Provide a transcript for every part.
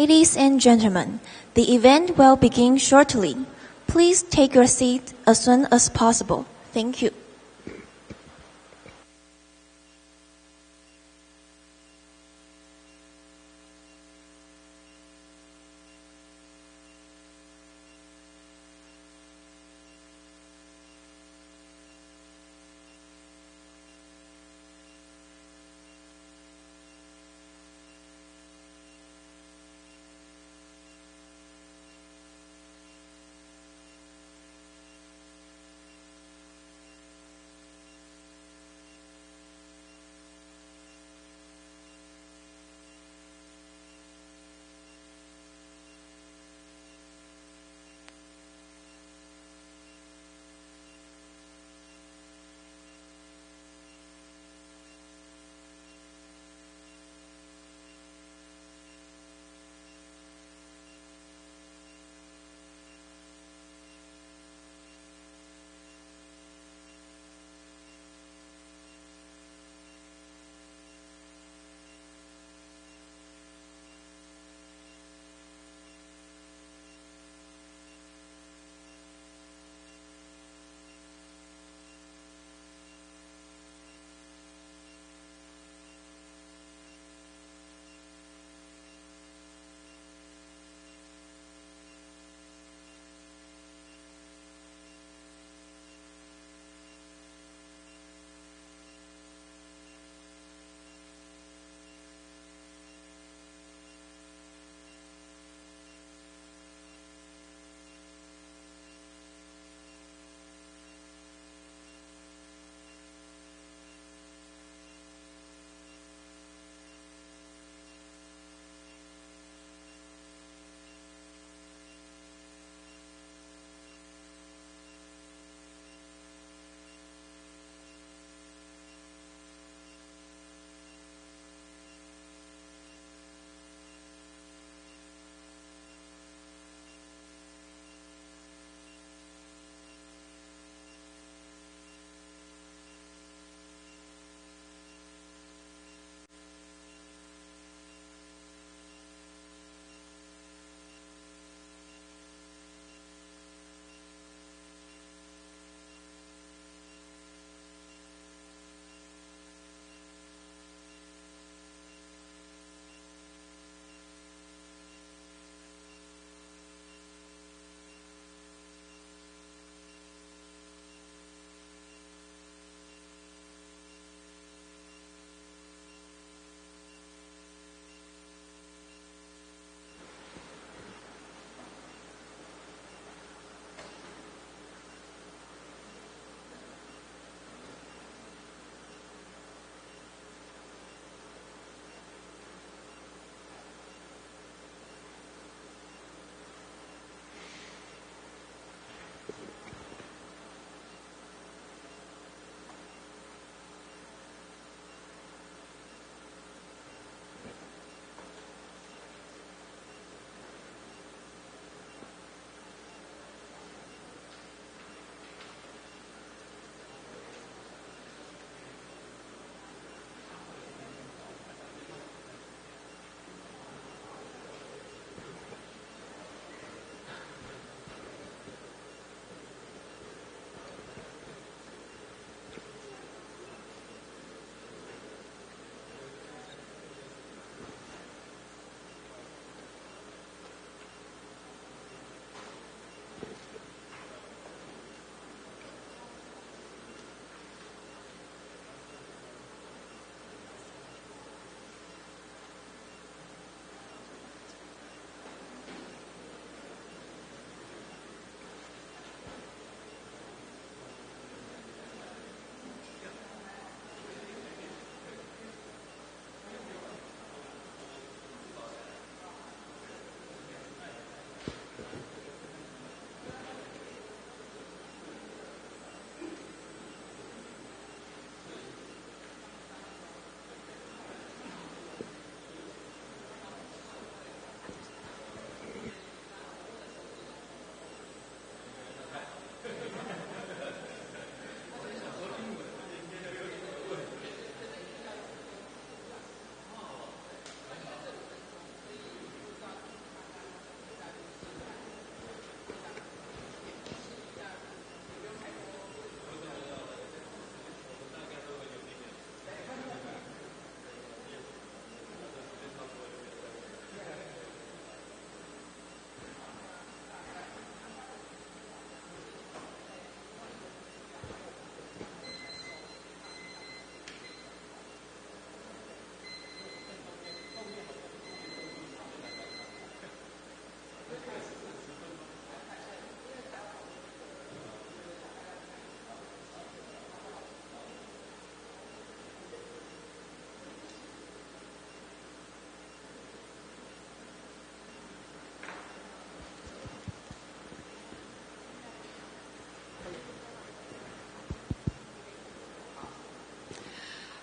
Ladies and gentlemen, the event will begin shortly. Please take your seat as soon as possible. Thank you.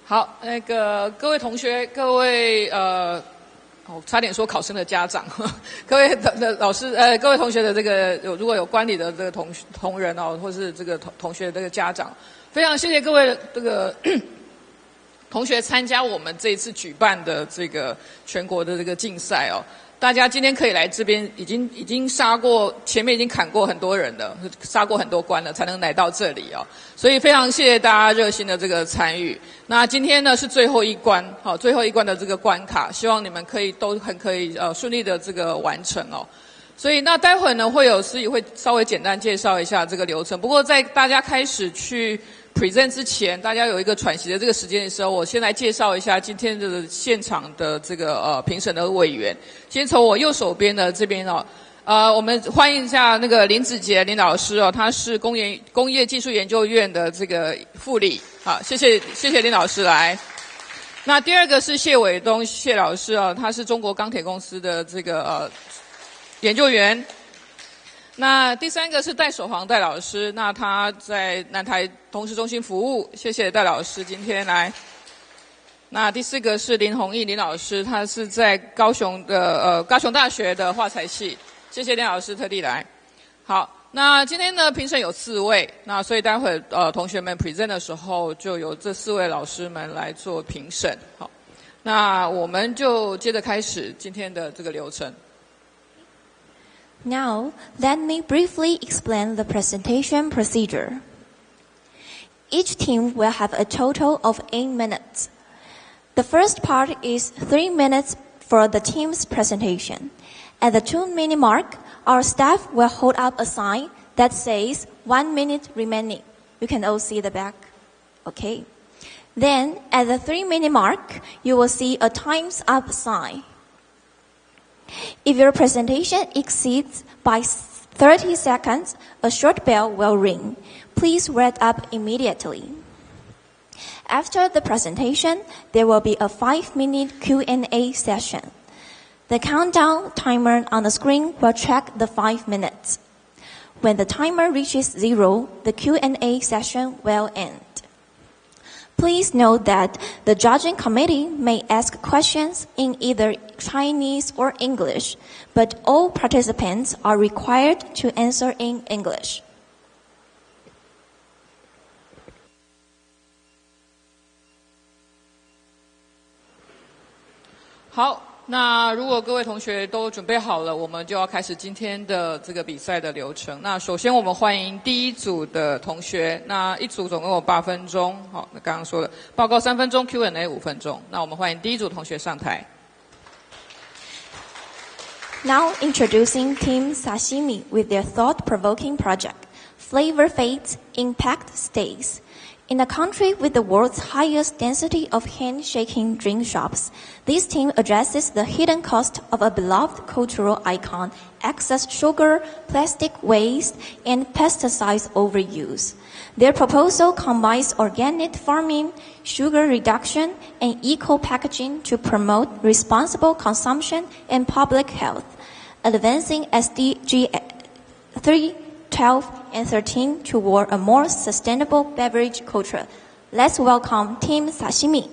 好，各位同学，各位我差点说考生的家长，各位的老师，各位同学的如果有观礼的这个同仁哦，或是这个同学的这个家长，非常谢谢各位同学参加我们这一次举办的这个全国的这个竞赛哦。大家今天可以来这边，已经前面已经砍过很多人了，杀过很多关了，才能来到这里哦。所以非常谢谢大家热心的这个参与。那今天呢是最后一关，最后一关的这个关卡，希望你们都可以顺利的这个完成哦。所以那待会呢会有司仪会稍微简单介绍一下这个流程。不过在大家开始去 present 之前，大家有一个喘息的这个时间的时候，我先来介绍一下今天的现场的这个评审的委员。先从我右手边的这边哦，我们欢迎一下那个林子杰林老师哦，他是工业技术研究院的这个副理，好，谢谢林老师来。那第二个是谢伟东谢老师哦，他是中国钢铁公司的这个研究员。那第三个是戴守煌戴老师，那他在南台通识中心服务，谢谢戴老师今天来。那第四个是林弘毅林老师，他是在高雄大学的化材系，谢谢林老师特地来。好，那今天呢评审有4位，那所以待会同学们 present 的时候就由这4位老师们来做评审。好，那我们就接着开始今天的这个流程。Now, let me briefly explain the presentation procedure. Each team will have a total of 8 minutes. The first part is 3 minutes for the team's presentation. At the 2-minute mark, our staff will hold up a sign that says 1 minute remaining. You can all see the back. Okay. Then, at the 3-minute mark, you will see a time's up sign. If your presentation exceeds by 30 seconds, a short bell will ring. Please wrap up immediately. After the presentation, there will be a 5-minute Q&A session. The countdown timer on the screen will track the 5 minutes. When the timer reaches 0, the Q&A session will end. Please note that the judging committee may ask questions in either Chinese or English, but all participants are required to answer in English. 好，那如果各位同学都准备好了，我们就要开始今天的这个比赛的流程。那首先我们欢迎第一组的同学，那一组总共有8分钟。好，那刚刚说了，报告3分钟 ，Q&A 5分钟。那我们欢迎第一组同学上台。Now introducing Team Sashimi with their thought-provoking project, Flavor Fades, Impact Stays. In a country with the world's highest density of handshaking drink shops, this team addresses the hidden cost of a beloved cultural icon, excess sugar, plastic waste, and pesticides overuse. Their proposal combines organic farming, sugar reduction, and eco-packaging to promote responsible consumption and public health, advancing SDG 3, 12, and 13 toward a more sustainable beverage culture. Let's welcome Team Sashimi.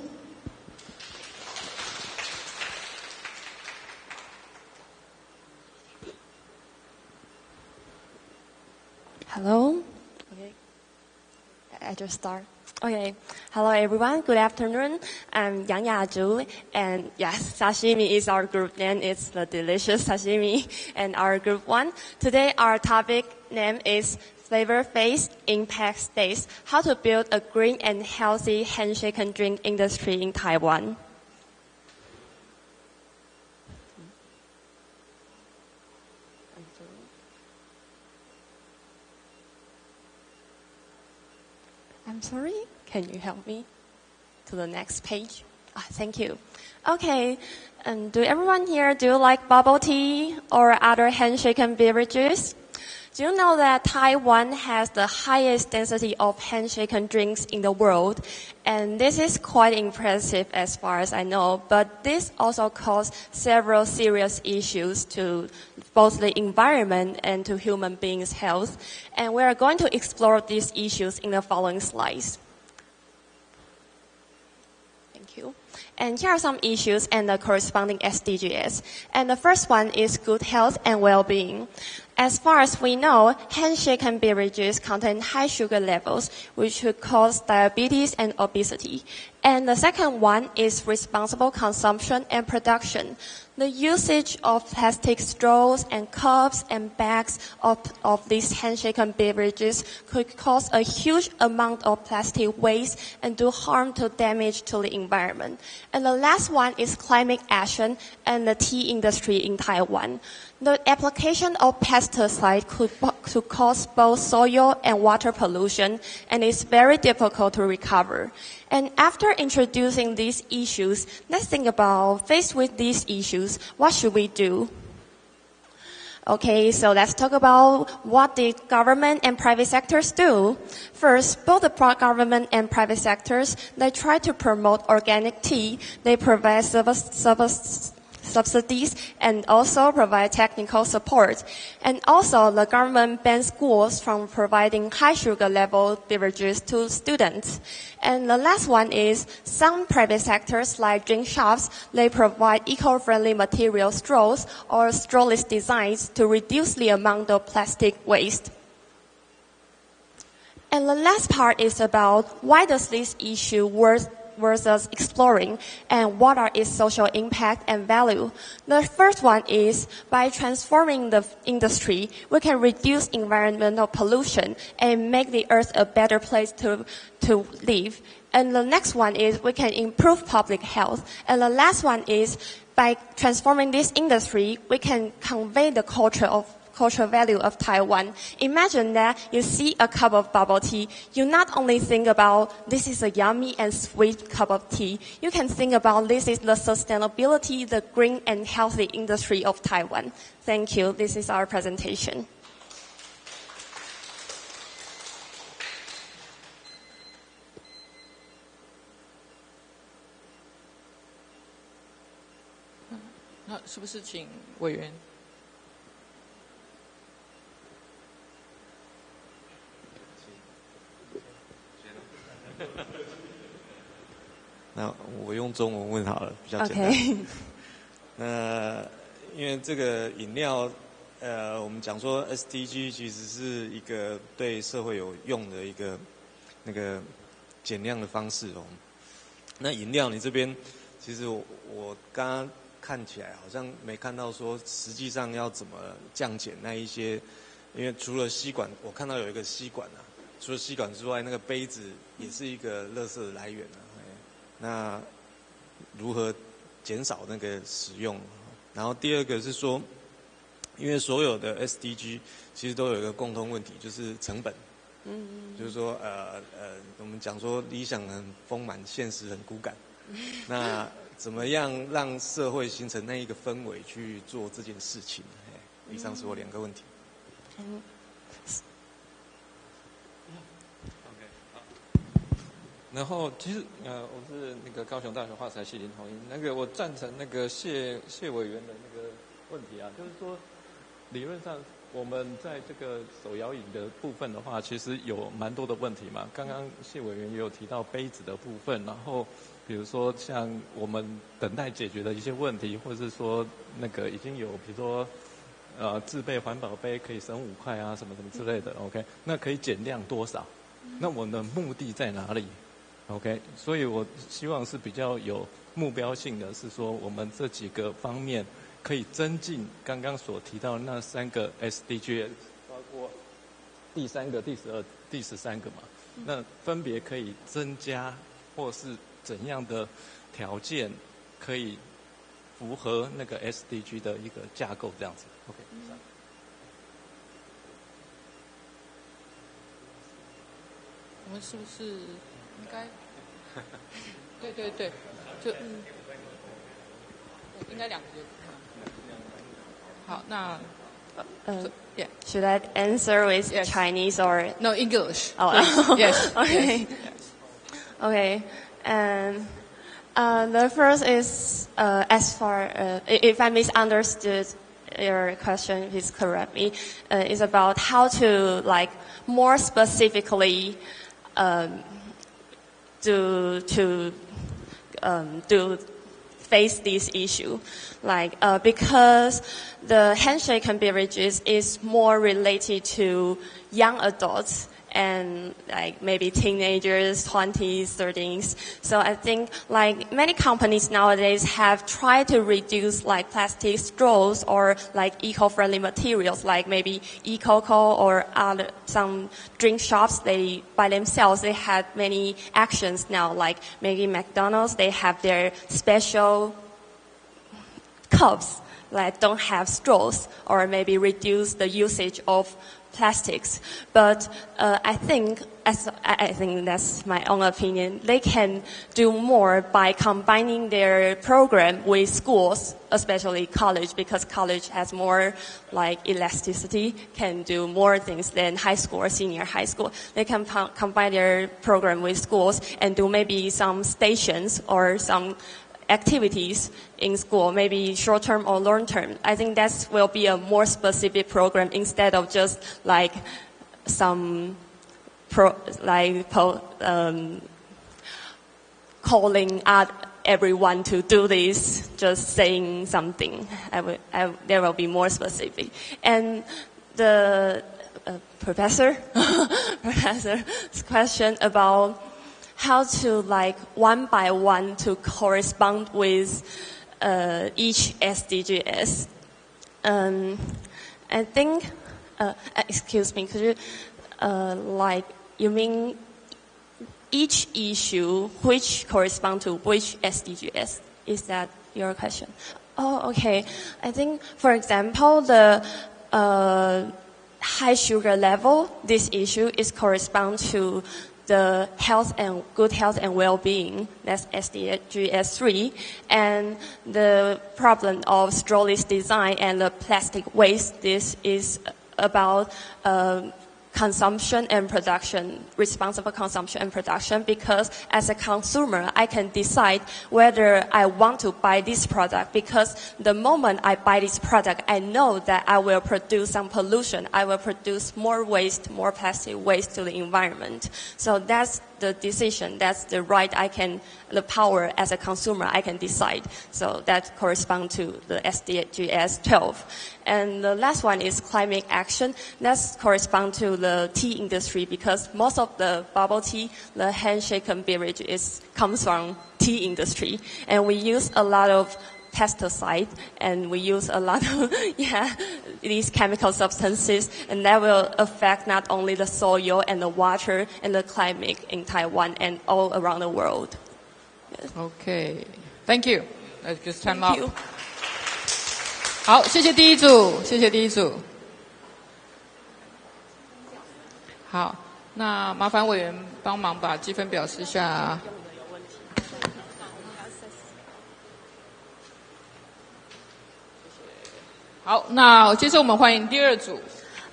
Hello. Okay. I just start. Okay. Hello, everyone. Good afternoon. I'm Yang Yaju, and yes, sashimi is our group name. It's the delicious sashimi, and our group 1. Today, our topic name is Flavor Fades, Impact Stays: How to build a green and healthy handshaken drink industry in Taiwan. I'm sorry, can you help me to the next page? Thank you. Okay, do everyone here, do you like bubble tea or other handshaken beverages? Do you know that Taiwan has the highest density of handshaken drinks in the world? And this is quite impressive as far as I know, but this also causes several serious issues to both the environment and to human beings' health. And we are going to explore these issues in the following slides. Thank you. And here are some issues and the corresponding SDGs. And the first one is good health and well-being. As far as we know, handshaken beverages contain high sugar levels, which could cause diabetes and obesity. And the second one is responsible consumption and production. The usage of plastic straws and cups and bags of these handshaken beverages could cause a huge amount of plastic waste and do harm to damage to the environment. And the last one is climate action and the tea industry in Taiwan. The application of pesticides could cause both soil and water pollution, and it's very difficult to recover. And after introducing these issues, let's think about, faced with these issues, what should we do? Okay, so let's talk about what the government and private sectors do. First, both the government and private sectors, they try to promote organic tea. They provide subsidies and also provide technical support. And also the government bans schools from providing high sugar level beverages to students. And the last one is some private sectors like drink shops, they provide eco-friendly material straws or strawless designs to reduce the amount of plastic waste. And the last part is about why does this issue worth us exploring and what are its social impact and value. The first one is by transforming the industry, we can reduce environmental pollution and make the earth a better place to live. And the next one is we can improve public health. And the last one is by transforming this industry, we can convey the cultural value of Taiwan. Imagine that you see a cup of bubble tea. You not only think about this is a yummy and sweet cup of tea. You can think about this is the sustainability, the green and healthy industry of Taiwan. Thank you. This is our presentation.那是不是请委员？那我用中文问好了，比较简单。Okay. 那因为这个饮料，我们讲说 SDG 其实是一个对社会有用的一个那个减量的方式哦。那饮料你这边，其实我刚刚看起来好像没看到说实际上要怎么降减那一些，因为除了吸管，我看到有一个吸管啊，除了吸管之外，那个杯子也是一个垃圾的来源啊。那如何减少那个使用？然后第二个是说，因为所有的 SDG 其实都有一个共同问题，就是成本。就是说我们讲说理想很丰满，现实很骨感。那怎么样让社会形成那一个氛围去做这件事情？以上是我2个问题。然后其实我是那个高雄大学化材系林同英，那个我赞成那个谢委员的那个问题啊，就是说理论上我们在这个手摇饮的部分的话，其实有蛮多的问题嘛。刚刚谢委员也有提到杯子的部分，然后比如说像我们等待解决的一些问题，或者是说那个已经有比如说自备环保杯可以省5块啊，什么什么之类的 ，OK， 那可以减量多少？那我们的目的在哪里？ OK， 所以我希望是比较有目标性的，是说我们这几个方面可以增进刚刚所提到那3个 SDGs， 包括第3个、第12、第13个嘛，那分别可以增加或是怎样的条件可以符合那个 SDG 的一个架构这样子。OK， 我们是不是应该？对，就应该2个就好。那yeah. Should I answer with Yes. Chinese or No English? Oh, yes. Okay. Yes. Okay. And the first is as far if I misunderstood your question, please correct me. Is about how to like more specifically to face this issue, because the handshake and beverages is more related to young adults and maybe teenagers, 20s, 30s. So I think many companies nowadays have tried to reduce plastic straws or eco-friendly materials, maybe e-coco or some drink shops. They by themselves they have many actions now, maybe McDonald's, they have their special cups that don't have straws, or maybe reduce the usage of plastics. But I think that's my own opinion. They can do more by combining their program with schools, especially college, because college has more elasticity, can do more things than high school or senior high school. They can combine their program with schools and do maybe some stations or some activities in school, maybe short-term or long-term. I think that will be a more specific program instead of just calling out everyone to do this, just saying something. There will be more specific. And the professor's question about how to one by one to correspond with each SDGs. I think, excuse me, could you you mean each issue which correspond to which SDGs? Is that your question? Oh, okay. I think, for example, the high sugar level, this issue is correspond to the good health and well-being, that's SDGs 3, and the problem of strawless design and the plastic waste, this is about consumption and production, responsible consumption and production, because as a consumer, I can decide whether I want to buy this product, because the moment I buy this product, I know that I will produce some pollution. I will produce more waste, more plastic waste to the environment. So that's the decision, that's the right the power as a consumer, I can decide. So that corresponds to the SDGs 12. And the last one is climate action. That corresponds to the tea industry, because most of the bubble tea, the handshaken beverage comes from tea industry. And we use a lot of pesticide, and we use a lot of these chemical substances, and that will affect not only the soil and the water and the climate in Taiwan and all around the world. Yes. Okay, thank you. Let's just time out. Thank you. 好，谢谢第一组，谢谢第一组。好，那麻烦委员帮忙把积分表示下。好，那接着我们欢迎第二组。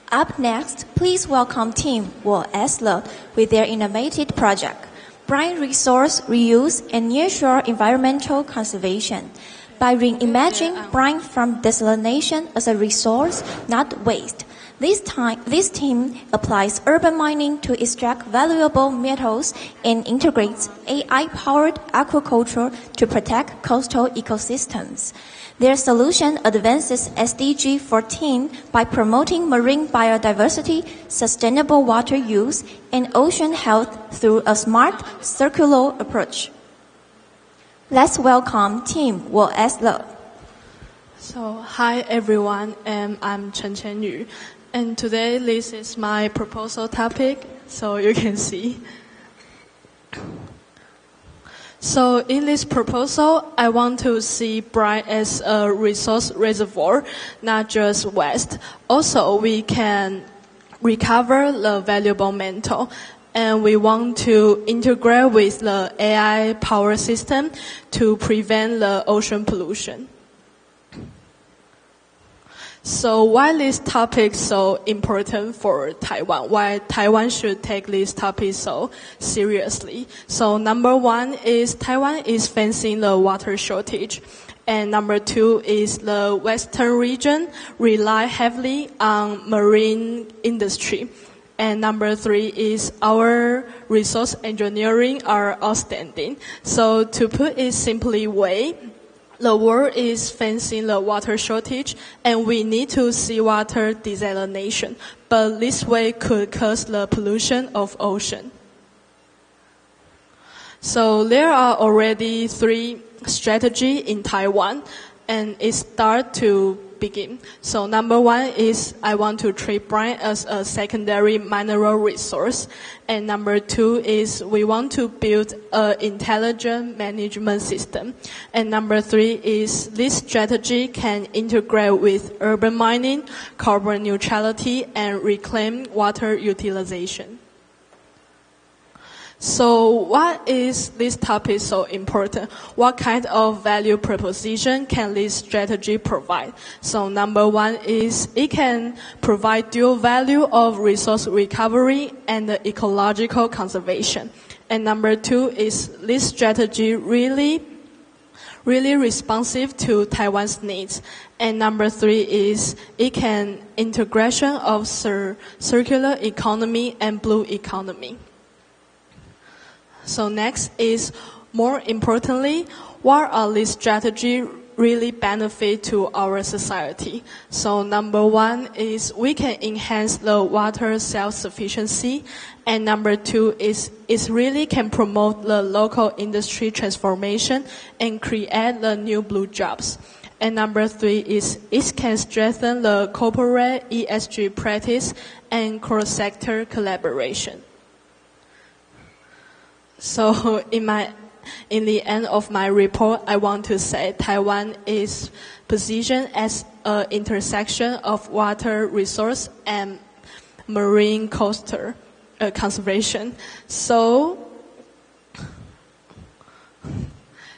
Up next, please welcome Team BEER.C with their innovative project, Brine Resource Reuse and Nearshore Environmental Conservation. By reimagining brine from desalination as a resource, not waste, this team applies urban mining to extract valuable metals and integrates AI-powered aquaculture to protect coastal ecosystems. Their solution advances SDG 14 by promoting marine biodiversity, sustainable water use, and ocean health through a smart, circular approach. Let's welcome Team BEER.C. So, hi everyone, and I'm Chen Yu. And today this is my proposal topic, so you can see. So in this proposal, I want to see brine as a resource reservoir, not just waste. Also, we can recover the valuable metal. And we want to integrate with the AI power system to prevent the ocean pollution. So why this topic so important for Taiwan? Why Taiwan should take this topic so seriously? So number one is Taiwan is facing the water shortage. And number two is the Western region rely heavily on marine industry. And number 3 is our resource engineering are outstanding. So to put it simply way, the world is facing the water shortage and we need to see water desalination. But this way could cause the pollution of ocean. So there are already 3 strategies in Taiwan and it starts to begin. So number 1 is I want to treat brine as a secondary mineral resource. And number 2 is we want to build an intelligent management system. And number 3 is this strategy can integrate with urban mining, carbon neutrality, and reclaim water utilization. So what is this topic so important? What kind of value proposition can this strategy provide? So number 1 is it can provide dual value of resource recovery and ecological conservation. And number 2 is this strategy really responsive to Taiwan's needs. And number 3 is it can integration of circular economy and blue economy. So next is, more importantly, what are these strategies really benefit to our society? So number 1 is we can enhance the water self-sufficiency. And number 2 is it really can promote the local industry transformation and create the new blue jobs. And number 3 is it can strengthen the corporate ESG practice and cross-sector collaboration. So in the end of my report, I want to say Taiwan is positioned as an intersection of water resource and marine coastal conservation. So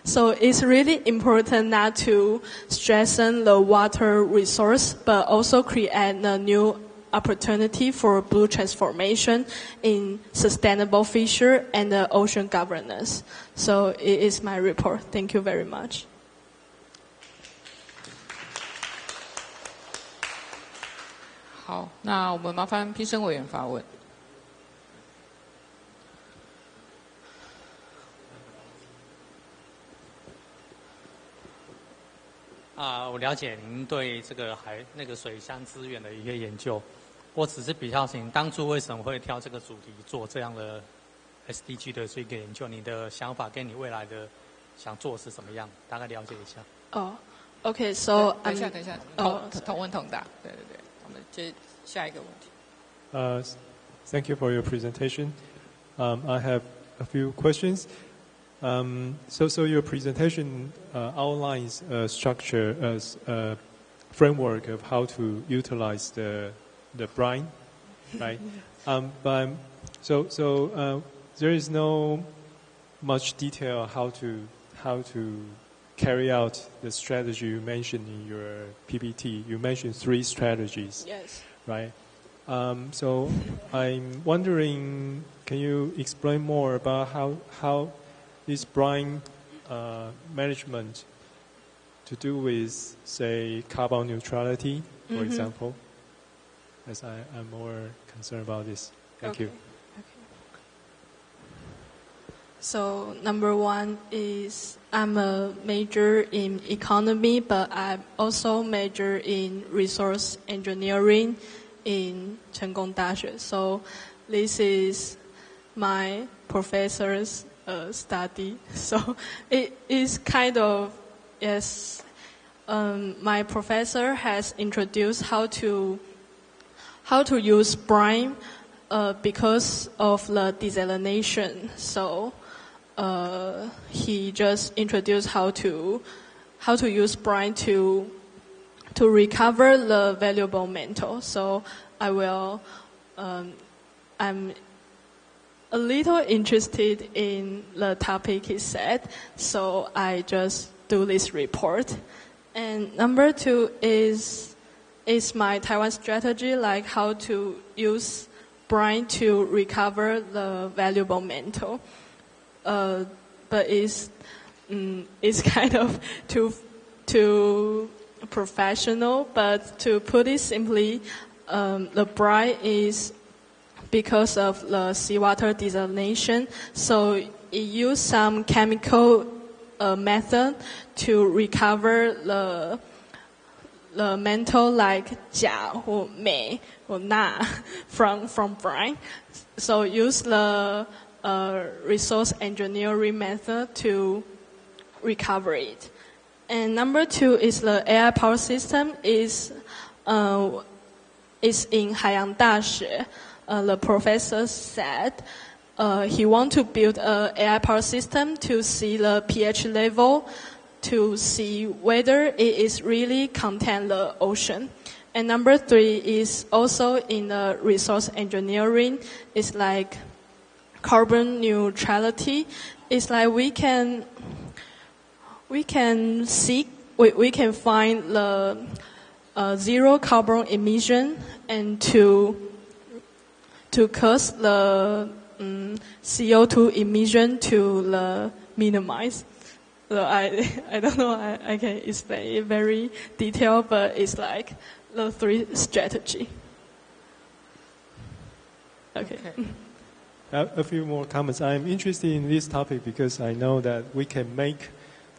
it's really important not to strengthen the water resource, but also create a new opportunity for blue transformation in sustainable fishery and ocean governance. So it is my report. Thank you very much. 好，那我们麻烦评审委员发问。我了解您对这个水乡资源的一个研究。我只是比较请当初为什么会挑这个主题做这样的 SDG 的这个研究？你的想法跟你未来的想做是什么样？大概了解一下。Okay, so 等一下，同问同答。对，我们接下一个问题。Thank you for your presentation. I have a few questions. So your presentation outlines a structure as a framework of how to utilize the brine, right? But there is no much detail how to carry out the strategy you mentioned in your PPT. You mentioned 3 strategies. Yes. Right. So I'm wondering, can you explain more about how this brine management to do with, say, carbon neutrality, for example? As I'm more concerned about this. Thank you. Okay. So number 1 is I'm a major in economy, but I also major in resource engineering in Cheng-Kung Daxue. So this is my professor's study. So it is kind of, yes, my professor has introduced how to use brine because of the desalination. So he just introduced how to use brine to recover the valuable metal. So I will I'm a little interested in the topic he said, so I just do this report. And number 2 is my Taiwan strategy, like how to use brine to recover the valuable metal. But it's kind of too professional. But to put it simply, the brine is because of the seawater desalination. So it used some chemical method to recover the metal like 钾 or 镁 or 钠 from brine. So use the resource engineering method to recover it. And number 2 is the AI power system is in 海洋大学. The professor said he want to build a AI power system to see the pH level, to see whether it is really contain the ocean. And number 3 is also in the resource engineering. It's like carbon neutrality. It's like we can find the zero carbon emission and to cause the CO2 emission to the minimize. So I don't know I can explain it very detailed, but it's like the 3 strategy. Okay. A few more comments. I'm interested in this topic because I know that we can make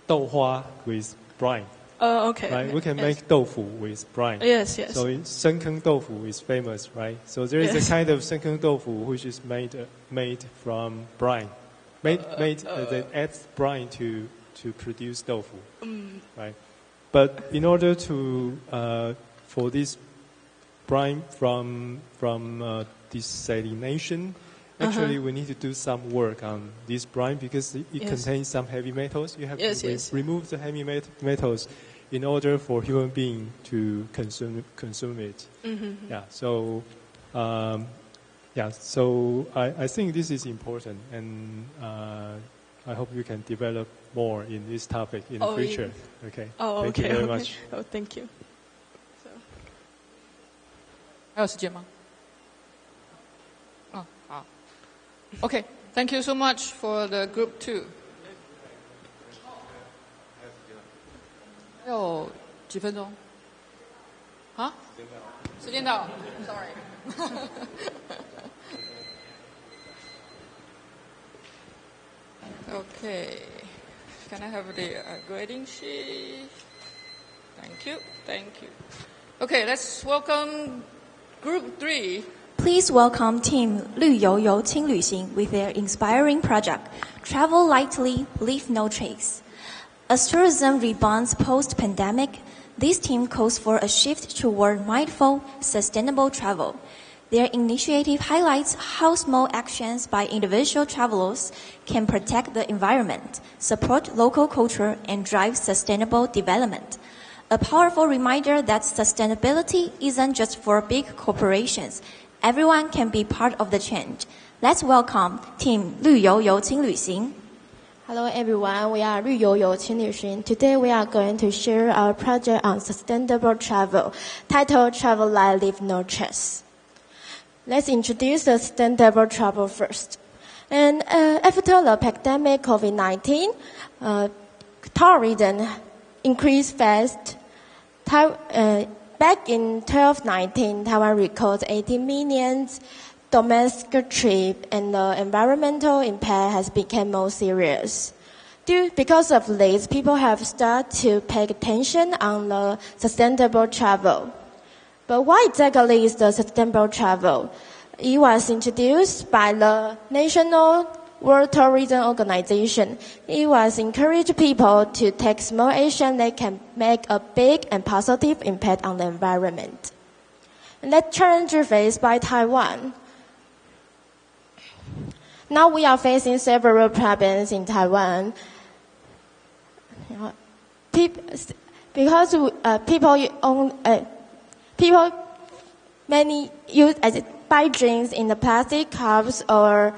豆花 with brine. Okay. Right? We can yes. make tofu with brine. Yes, yes. So深坑 tofu is famous, right? So there is yes. a kind of 深坑 tofu which is made from brine. That adds brine to produce tofu, right? But in order to for this brine from desalination, actually we need to do some work on this brine because it yes. contains some heavy metals. You have yes, to yes. remove the heavy metals in order for human being to consume it. Mm-hmm. Yeah. So. So I think this is important, and I hope you can develop more in this topic in the future. Yeah. Okay. Oh, thank okay. you very okay. much. Oh, thank you. 还有时间吗？好。Okay, thank you so much for the group 2. 还有几分钟？啊？时间到了 ，sorry 。Okay, can I have the grading sheet? Thank you, thank you. Okay, let's welcome Group 3. Please welcome Team 绿油油轻旅行 with their inspiring project, Travel Lightly, Leave No Trace. As tourism rebounds post-pandemic, this team calls for a shift toward mindful, sustainable travel. Their initiative highlights how small actions by individual travelers can protect the environment, support local culture, and drive sustainable development. A powerful reminder that sustainability isn't just for big corporations. Everyone can be part of the change. Let's welcome Team 绿油油轻旅行. Hello everyone, we are 绿油油轻旅行. Today we are going to share our project on sustainable travel, titled Travel Light Leave No Trace. Let's introduce the sustainable travel first. And after the pandemic COVID-19, tourism increased fast. Back in 2019, Taiwan recorded 80 million domestic trips, and the environmental impact has become more serious. Because of this, people have started to pay attention on the sustainable travel. But what exactly is the sustainable travel? It was introduced by the National World Tourism Organization. It was encourage people to take small action that can make a big and positive impact on the environment. And that challenge is faced by Taiwan. Now we are facing several problems in Taiwan. Because people many buy drinks in the plastic cups or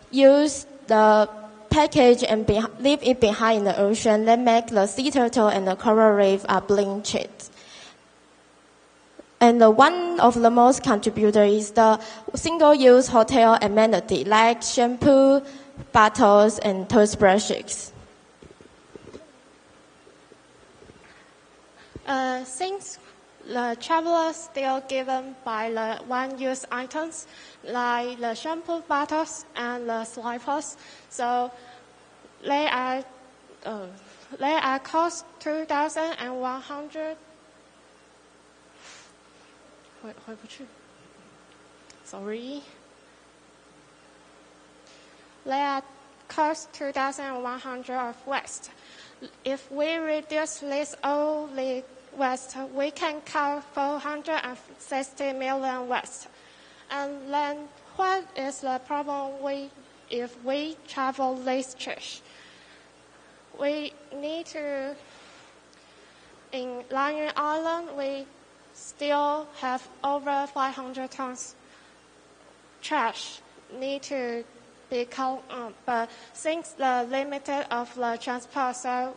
use the package and leave it behind in the ocean. That make the sea turtle and the coral reef are bleached. And one of the most contributor is the single-use hotel amenity like shampoo, bottles, and toothbrushes. the travelers still given by the one-use items like the shampoo bottles and the slippers. So they are cost 2,100. Sorry. They are cost 2,100 of waste. If we reduce this all the waste, we can cut 460 million waste. And then what is the problem if we travel this trip? We need to, in Lion Island, we still have over 500 tons trash need to be counted up. But since the limited of the transport, so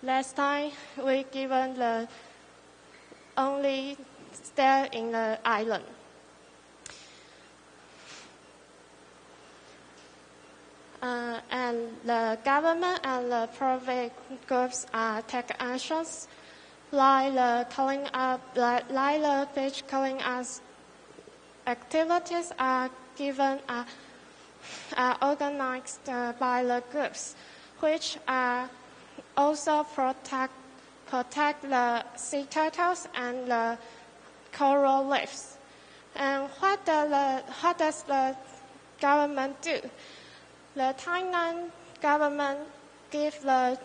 last time we given the only stay in the island. And the government and the private groups take actions like the cleaning up, like the beach cleaning up activities are organized by the groups, which are also protect the sea turtles and the coral reefs. And what does the government do? The Thailand government gives the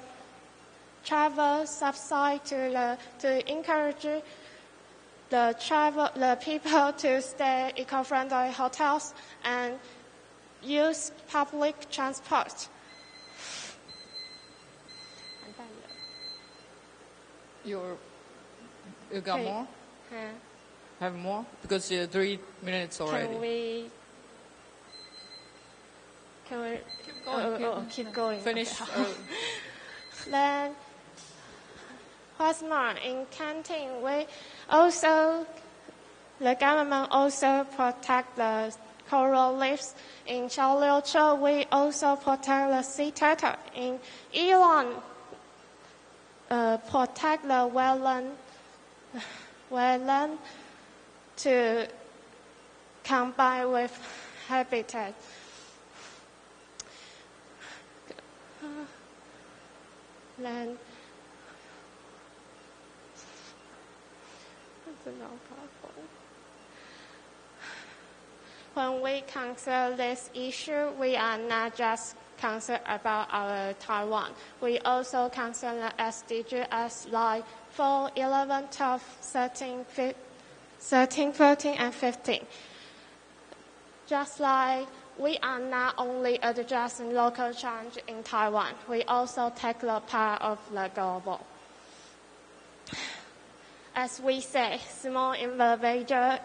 travel subsidy to encourage the people to stay eco-friendly hotels and use public transport. You got more? Have more? Because you're 3 minutes already. Can we keep going? Keep going. Finish. Okay. Then, what's more, in Canteen, the government also protect the coral reefs. In Chaliocho, we also protect the sea turtle. In Iran, protect the wetland to combine with habitat. Then, when we consider this issue, we are not just concerned about our Taiwan. We also consider the SDG as like 4, 11, 12, 13, 14, and 15. Just like we are not only addressing local challenge in Taiwan, we also take the part of the global. As we say, small individual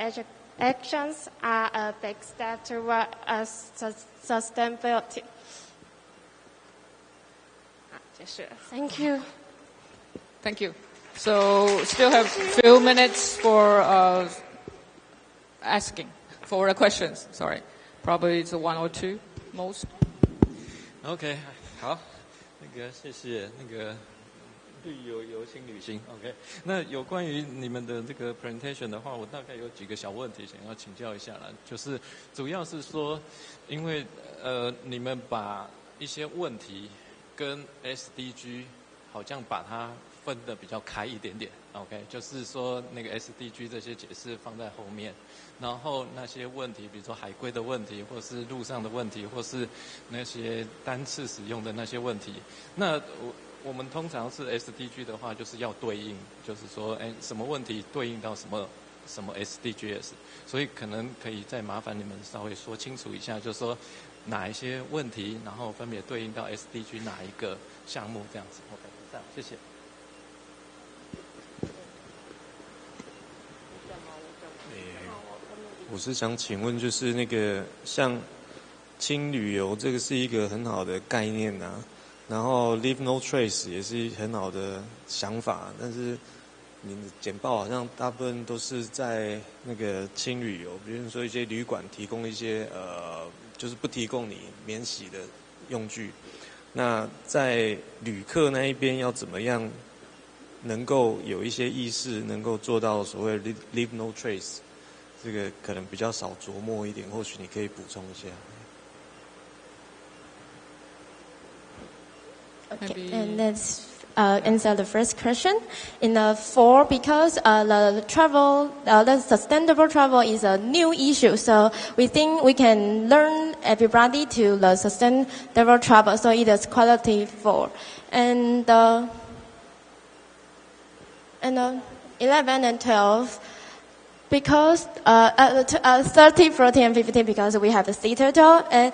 actions are a big step toward sustainability. Thank you. Thank you. So still have a few minutes for asking, for the questions. Sorry. Probably it's 1 or 2 most. OK， 好，谢谢绿游新旅行 OK， 那有关于你们的这个 presentation 的话，我大概有几个小问题想要请教一下啦，就是主要是说，因为你们把一些问题跟 SDG 好像把它分得比较开一点点 OK， 就是说那个 SDG 这些解释放在后面，然后那些问题，比如说海龟的问题，或是路上的问题，或是那些单次使用的那些问题，那我们通常是 SDG 的话，就是要对应，就是说，什么问题对应到什么 SDGs， 所以可能可以再麻烦你们稍微说清楚一下，就是说哪一些问题，然后分别对应到 SDG 哪一个项目这样子。OK， 这样，谢谢。我是想请问，就是那个像轻旅游，这个是一个很好的概念啊。然后 Leave No Trace 也是很好的想法，但是你的简报好像大部分都是在那个轻旅游，比如说一些旅馆提供一些就是不提供你免洗的用具。那在旅客那一边要怎么样能够有一些意识，能够做到所谓 leave no trace， 这个可能比较少琢磨一点，或许你可以补充一下。Okay, and let's answer the first question. In the 4, because the sustainable travel is a new issue, so we think we can learn everybody to the sustainable travel. So it is quality 4, and 11 and 12. Because 30, 40, and 15, because we have the sea turtle, and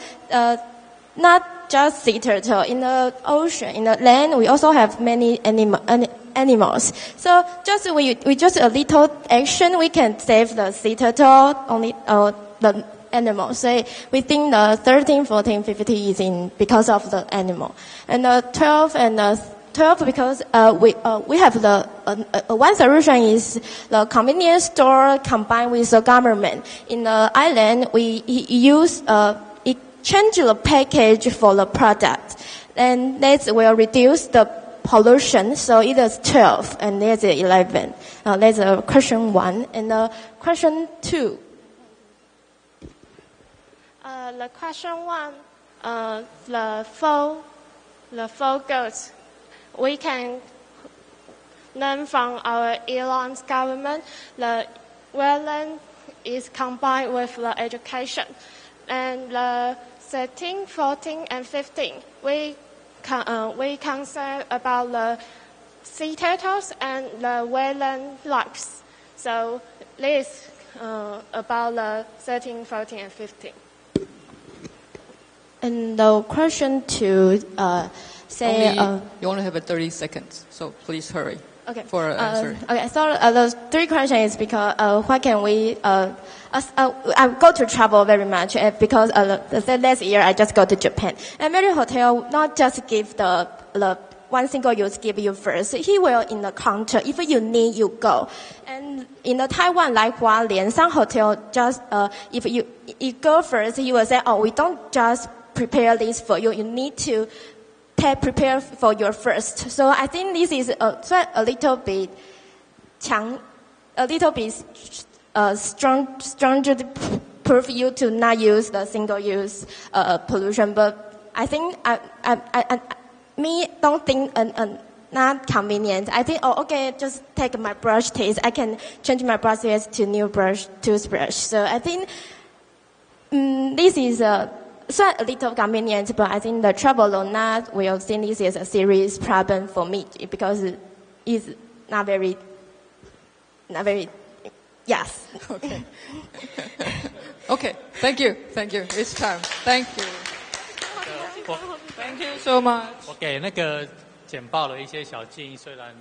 not just sea turtle. In the ocean, in the land, we also have many animals. So just we just a little action, we can save the sea turtle, only the animals. So we think the 13, 14, 15 is because of the animal, and the 12 and 12 because we have the one solution is the convenience store combined with the government. In the island, we use change the package for the product, and that will reduce the pollution. So it is 12 and there's 11. That's question 1 and question 2. The question 1, the four goals. We can learn from our Elon's government. The wetland is combined with the education. And the 13, 14, and 15, we concern about the sea turtles and the wetland lives. So this about the 13, 14, and 15. And the question 2, you only have 30 seconds, so please hurry. Okay. For answer. Okay, so the 3 questions is because why can we? I go to travel very much because last year I just go to Japan. And Marriott Hotel not just give the one single use give you first. He will in the counter. If you need, you go. And in the Taiwan, like Hualien, some hotel just if you go first, he will say, oh, we don't just prepare this for you. You need to prepare for your first. So I think this is a little bit stronger to prove you to not use the single-use pollution. But I think me don't think not convenient. I think okay, just take my brush taste. I can change my brush taste to new toothbrush. So I think this is a little convenient, but I think the travel will think this is a serious problem for me because it's not very, yes. Okay. Okay. Thank you. It's time. Thank you. Thank you so much. 我给那个简报了一些小建议，虽然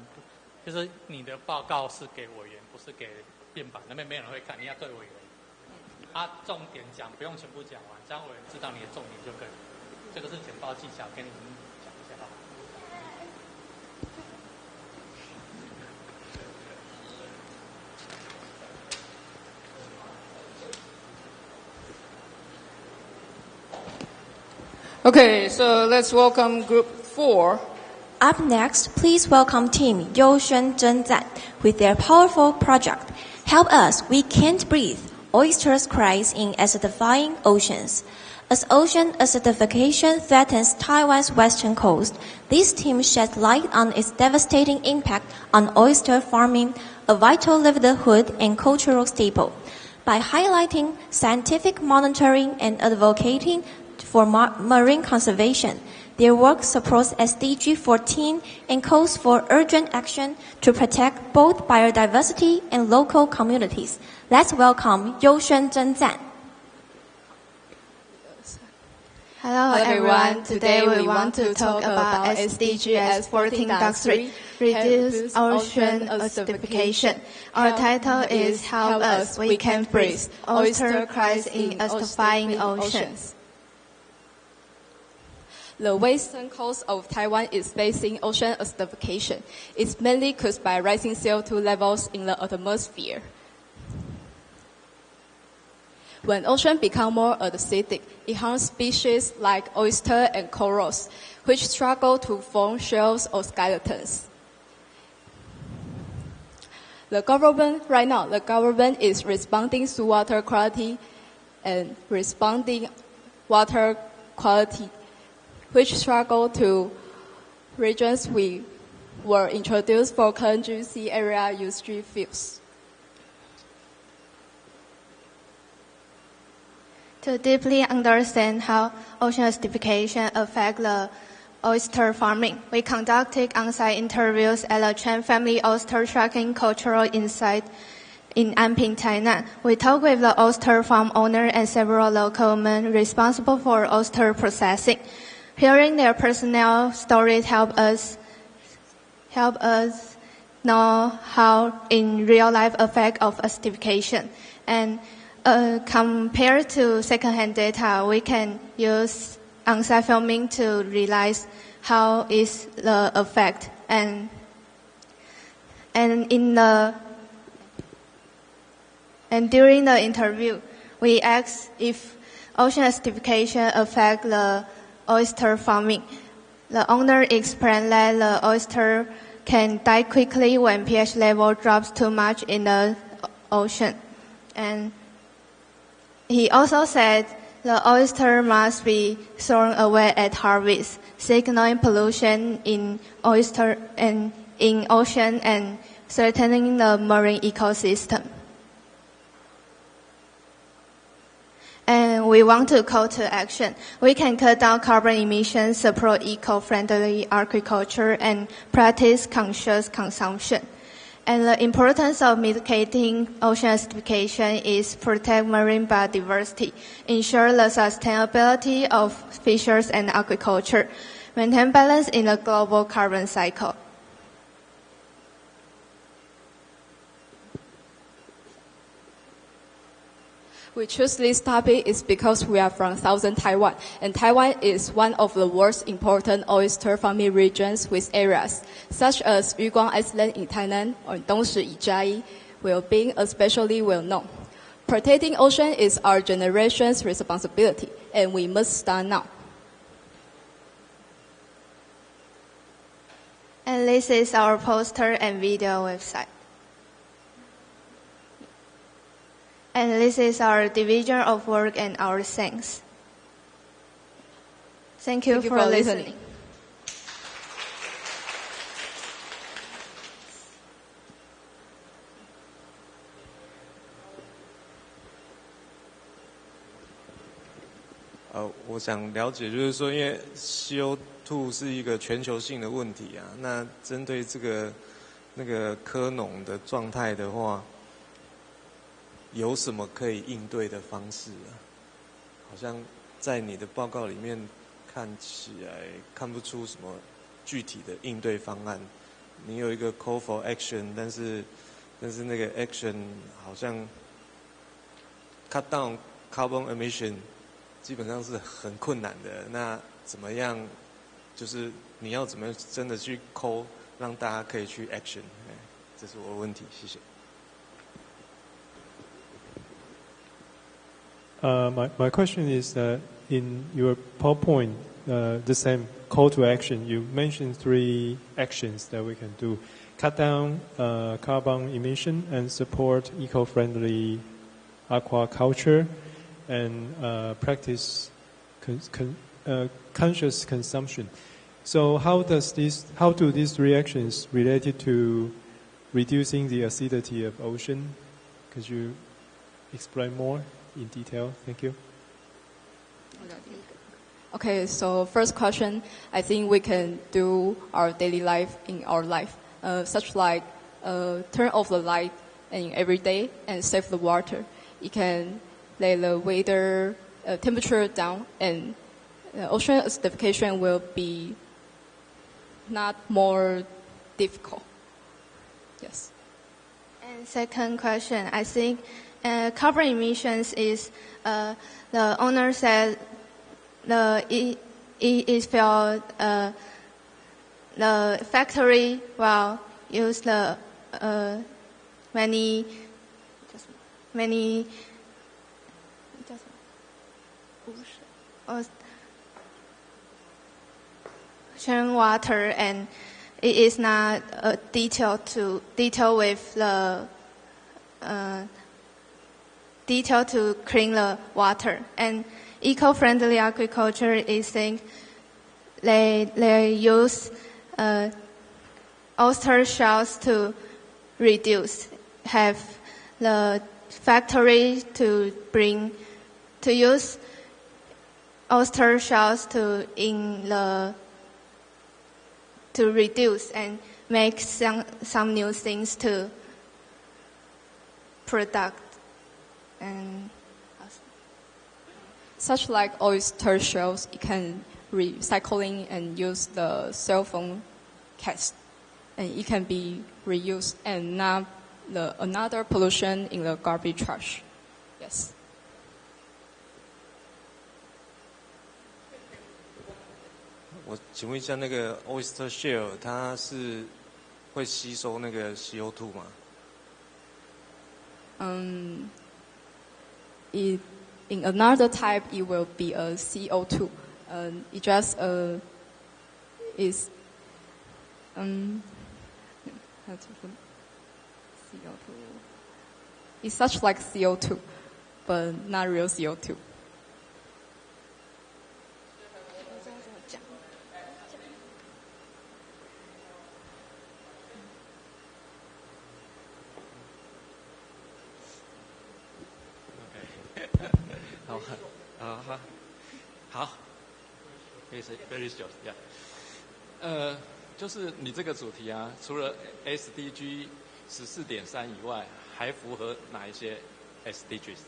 就是你的报告是给委员，不是给编版，那边没有人会看，你要对委员。重点讲，不用全部讲完，这样委员知道你的重点就可以。这个是简报技巧，跟你们讲一下好。Okay, so let's welcome Group 4. Up next, please welcome Team 优轩征赞 with their powerful project. Help us, we can't breathe. Oysters cries in acidifying oceans. As ocean acidification threatens Taiwan's western coast, this team sheds light on its devastating impact on oyster farming, a vital livelihood and cultural staple. By highlighting scientific monitoring and advocating for marine conservation, their work supports SDG 14 and calls for urgent action to protect both biodiversity and local communities. Let's welcome 优轩征赞. Hello everyone. Today we want to talk about SDGs 14.3, Reduce Ocean Acidification. Our title is Help Us, We Can't Breathe. Oyster cries in acidifying oceans. The western coast of Taiwan is facing ocean acidification. It's mainly caused by rising CO2 levels in the atmosphere. When ocean become more acidic, it harms species like oyster and corals, which struggle to form shells or skeletons. The government is responding to water quality and responding water quality, which struggle to regions we were introduced for KNGC area industry fields. To deeply understand how ocean acidification affects the oyster farming, we conducted on-site interviews at the Chen Family Oyster Tracking Cultural Insight in Anping, Tainan. We talked with the oyster farm owner and several local men responsible for oyster processing. Hearing their personal stories help us know how in real life effect of acidification. And compared to secondhand data, we can use on-site filming to realize how is the effect. And during the interview, we asked if ocean acidification affect the oyster farming. The owner explained that the oyster can die quickly when pH level drops too much in the ocean. And he also said the oyster must be thrown away at harvest, signaling pollution in oyster and in ocean and threatening the marine ecosystem. And we want to call to action. We can cut down carbon emissions, support eco-friendly agriculture, and practice conscious consumption. And the importance of mitigating ocean acidification is protect marine biodiversity, ensure the sustainability of fisheries and agriculture, maintain balance in the global carbon cycle. We choose this topic is because we are from southern Taiwan, and Taiwan is one of the world's important oyster farming regions with areas such as Yuguang Island in Tainan or Dongshi Ijai, will being especially well known. Protecting ocean is our generation's responsibility, and we must start now. And this is our poster and video website. And this is our division of work and our thanks. Thank you for listening.我想了解，就是说，因为 CO2 是一个全球性的问题啊，那针对这个那个科农的状态的话，有什么可以应对的方式啊？好像在你的报告里面看起来看不出什么具体的应对方案。你有一个 call for action， 但是那个 action 好像 cut down carbon emission 基本上是很困难的。那怎么样？就是你要怎么真的去 call， 让大家可以去 action？ 这是我的问题，谢谢。My question is that in your PowerPoint, the same call to action, you mentioned 3 actions that we can do. Cut down carbon emission and support eco-friendly aquaculture and practice conscious consumption. So how do these 3 actions related to reducing the acidity of ocean? Could you explain more in detail? Thank you. Okay, so first question, I think we can do our daily life in our life, such like turn off the light in every day and save the water. It can lay the weather temperature down, and ocean acidification will be not more difficult. Yes. And second question, I think carbon emissions is the owner said it is felt the factory will use the many ocean water, and it is not a detail with the detail to clean the water. And eco-friendly agriculture is think they use oyster shells to reduce, have the factory to use oyster shells to reduce and make some new things to product. And such like oyster shells, you can recycling and use the cell phone case, and it can be reused and not another pollution in the garbage trash. Yes.我请问一下，那个 oyster shell 它是会吸收那个 CO2 吗？ In another type, it will be a CO2. It just is how to put CO2. It's such like CO2, but not real CO2. Very short, yeah. 就是你这个主题啊，除了 SDG 14.3以外，还符合哪一些 SDGs？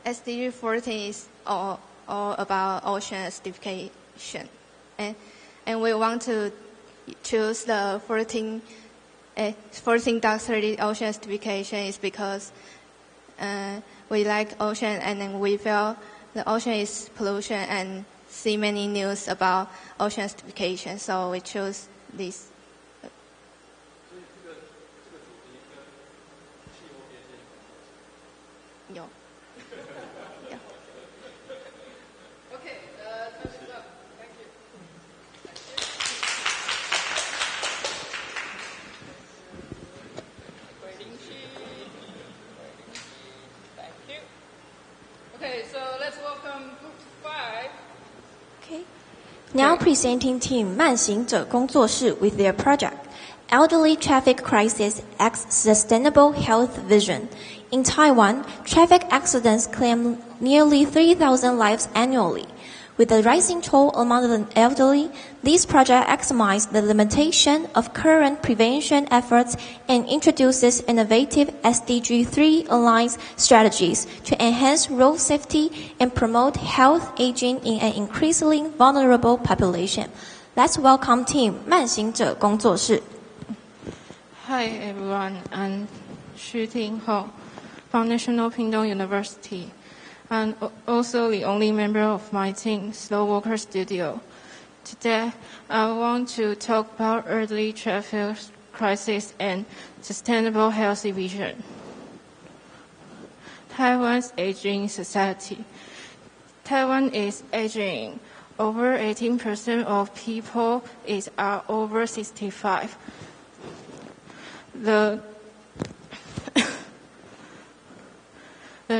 SDG 14 is all about ocean acidification, and we want to choose the 14.30 ocean acidification is because we like ocean, and then we feel the ocean is pollution and see many news about ocean acidification, so we choose this. 有。Okay, so let's welcome Group 5. Okay. Now presenting team 慢行者工作室 with their project, Elderly Traffic Crisis X Sustainable Health Vision. In Taiwan, traffic accidents claim nearly 3,000 lives annually. With the rising toll among the elderly, this project maximizes the limitation of current prevention efforts and introduces innovative SDG 3 aligned strategies to enhance road safety and promote health aging in an increasingly vulnerable population. Let's welcome team 慢行者工作室. Hi everyone, I'm Xu Tingho from National Pingtung University. And also the only member of my team, Slow Walker Studio. Today, I want to talk about early traffic crisis and sustainable healthy vision. Taiwan's aging society. Taiwan is aging. Over 18% of people are over 65. The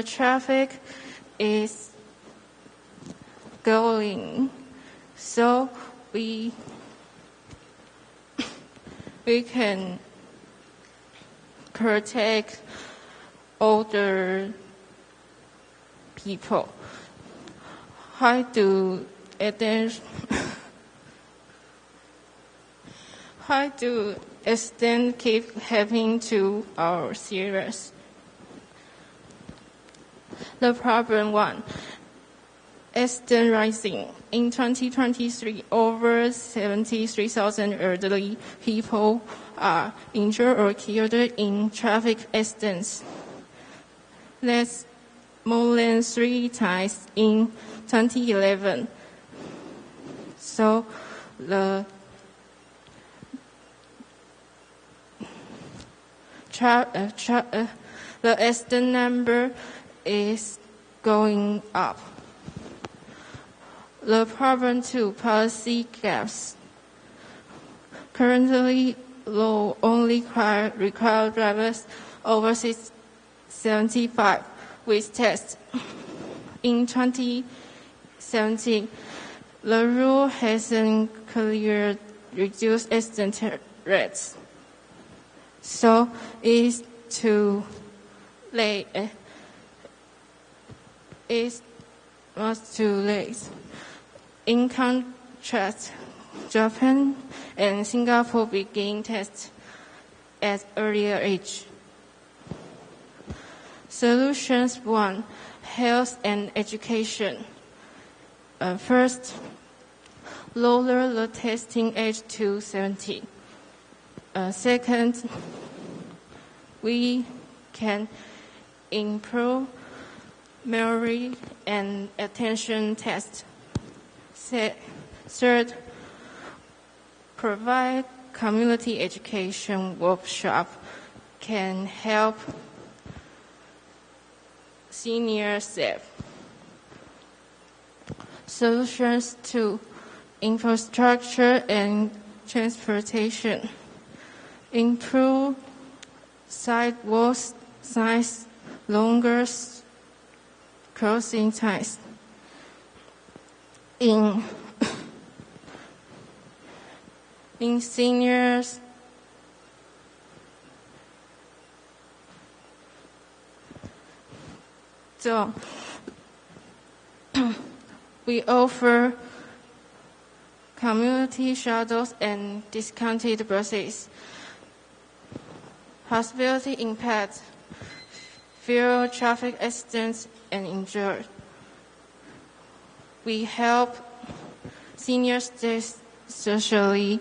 traffic is going, so we can protect older people. How do accidents keep happening to our series? The problem 1, accident rising. In 2023, over 73,000 elderly people are injured or killed in traffic accidents. That's more than 3 times in 2011. So the accident number is going up. The problem to policy gaps. Currently, law only require drivers over 75 with tests. In 2017, the rule hasn't clearly reduced accident rates. So it's too late. It's not too late. In contrast, Japan and Singapore begin tests at earlier age. Solutions 1, health and education. First, lower the testing age to 17. Second, we can improve memory and attention tests. Third, provide community education workshop can help seniors save. Solutions to infrastructure and transportation. Improve sidewalks size, longer crossing times. In seniors, so we offer community shuttles and discounted buses. Hospitality impact, fewer traffic accidents and injured. We help seniors stay socially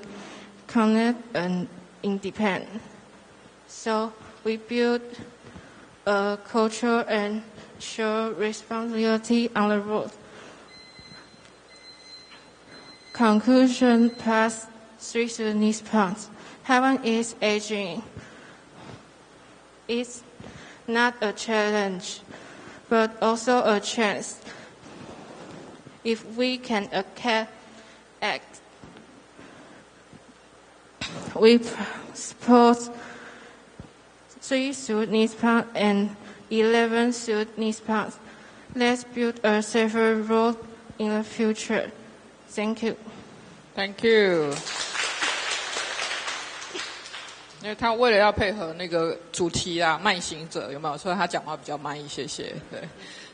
connected and independent. So we build a culture and show responsibility on the road. Conclusion plus 3 Sudanese points. Taiwan is aging. It's not a challenge, but also a chance. If we can act, we support 3 Sudanese pounds and 11 Sudanese pounds. Let's build a safer road in the future. Thank you. Thank you. 因为他为了要配合那个主题啊，慢行者有没有？所以他讲话比较慢一些些。对，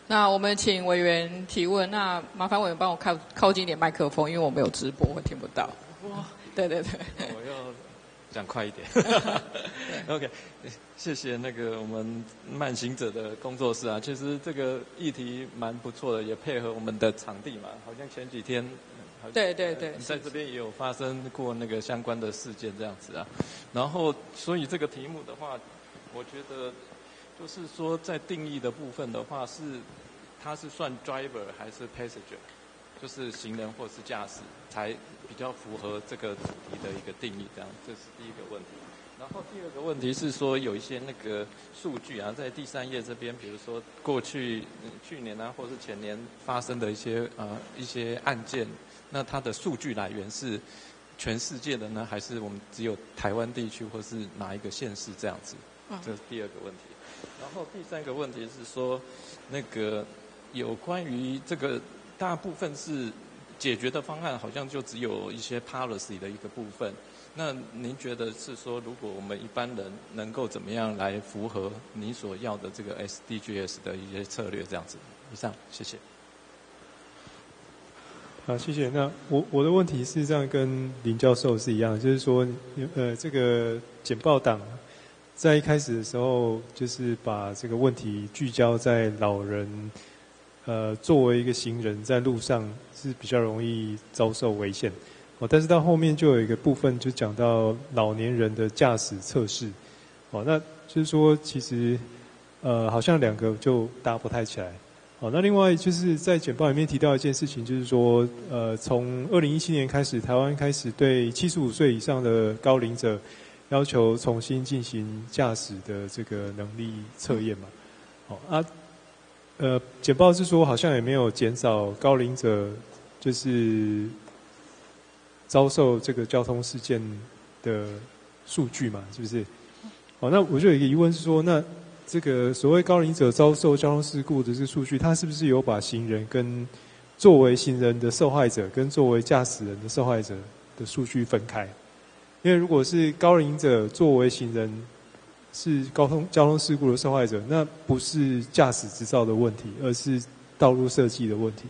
那我们请委员提问。那麻烦委员帮我靠近一点麦克风，因为我们有直播，会听不到。哇，对对对。我要讲快一点。OK， 谢谢那个我们慢行者的工作室啊，其实这个议题蛮不错的，也配合我们的场地嘛，好像前几天。对对对，在这边也有发生过那个相关的事件这样子啊，然后所以这个题目的话，我觉得就是说在定义的部分的话它是算 driver 还是 passenger， 就是行人或是驾驶才比较符合这个主题的一个定义，这样这是第一个问题。然后第二个问题是说有一些那个数据啊，在第3页这边，比如说过去去年啊或是前年发生的一些案件。那它的数据来源是全世界的呢，还是我们只有台湾地区或是哪一个县市这样子？这是第二个问题。然后第3个问题是说，那个有关于这个大部分是解决的方案，好像就只有一些 policy 的一个部分。那您觉得是说，如果我们一般人能够怎么样来符合你所要的这个 SDGs 的一些策略这样子？以上，谢谢。好，谢谢。那我的问题事实上跟林教授是一样的，就是说，这个简报档在一开始的时候，就是把这个问题聚焦在老人，作为一个行人在路上是比较容易遭受危险，但是到后面就有一个部分就讲到老年人的驾驶测试，那就是说其实好像2个就搭不太起来。那另外就是在简报里面提到一件事情，就是说，从2017年开始，台湾开始对75岁以上的高龄者要求重新进行驾驶的这个能力测验嘛。简报是说好像也没有减少高龄者就是遭受这个交通事件的数据嘛，是不是？那我就有一个疑问是说，那这个所谓高龄者遭受交通事故的这个数据，它是不是有把行人跟作为行人的受害者跟作为驾驶人的受害者的数据分开？因为如果是高龄者作为行人是交通事故的受害者，那不是驾驶执照的问题，而是道路设计的问题。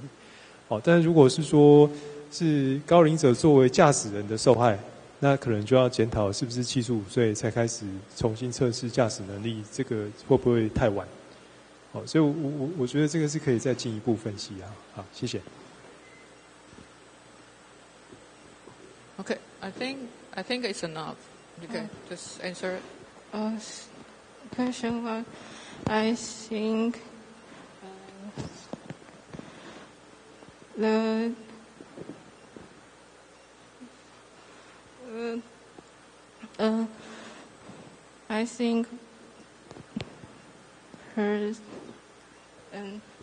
但是如果是说是高龄者作为驾驶人的受害，那可能就要检讨是不是75岁才开始重新测试驾驶能力，这个会不会太晚？所以我觉得这个是可以再进一步分析啊。好，谢谢。Okay, I think it's enough. You can just answer it. Question one, I think I think her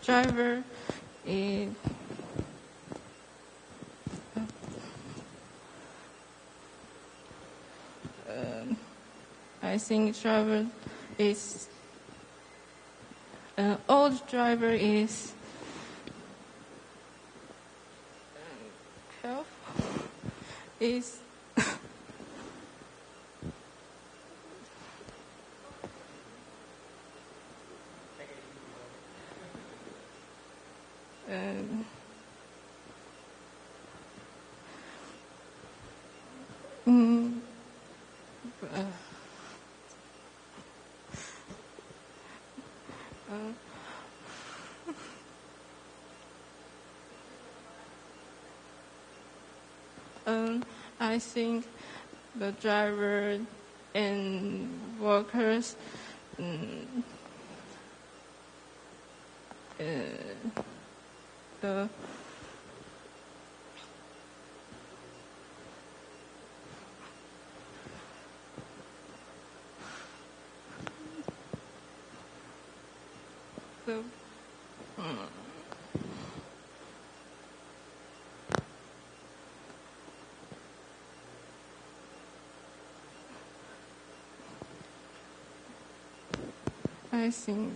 driver is I think driver is old driver is health is I think the driver and workers the I think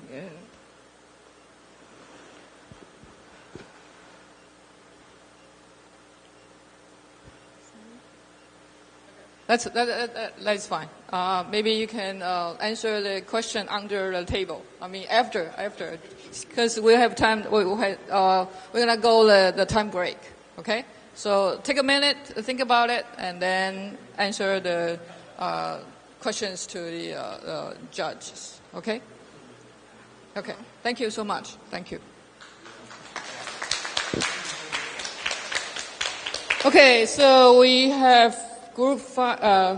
That's fine. Maybe you can answer the question under the table. I mean after, because we have time. We're gonna go the time break. Okay. So take a minute, think about it, and then answer the questions to the judges. Okay. Okay. Thank you so much. Thank you. Okay. So we have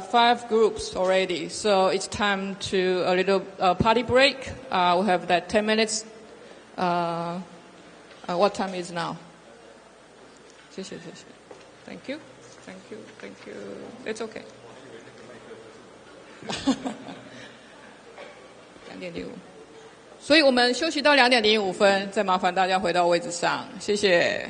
five groups already. So it's time to a little party break. We have that 10 minutes. What time is now? 谢谢。Thank you. It's okay. 2:05。所以我们休息到2:05，再麻烦大家回到位置上，谢谢。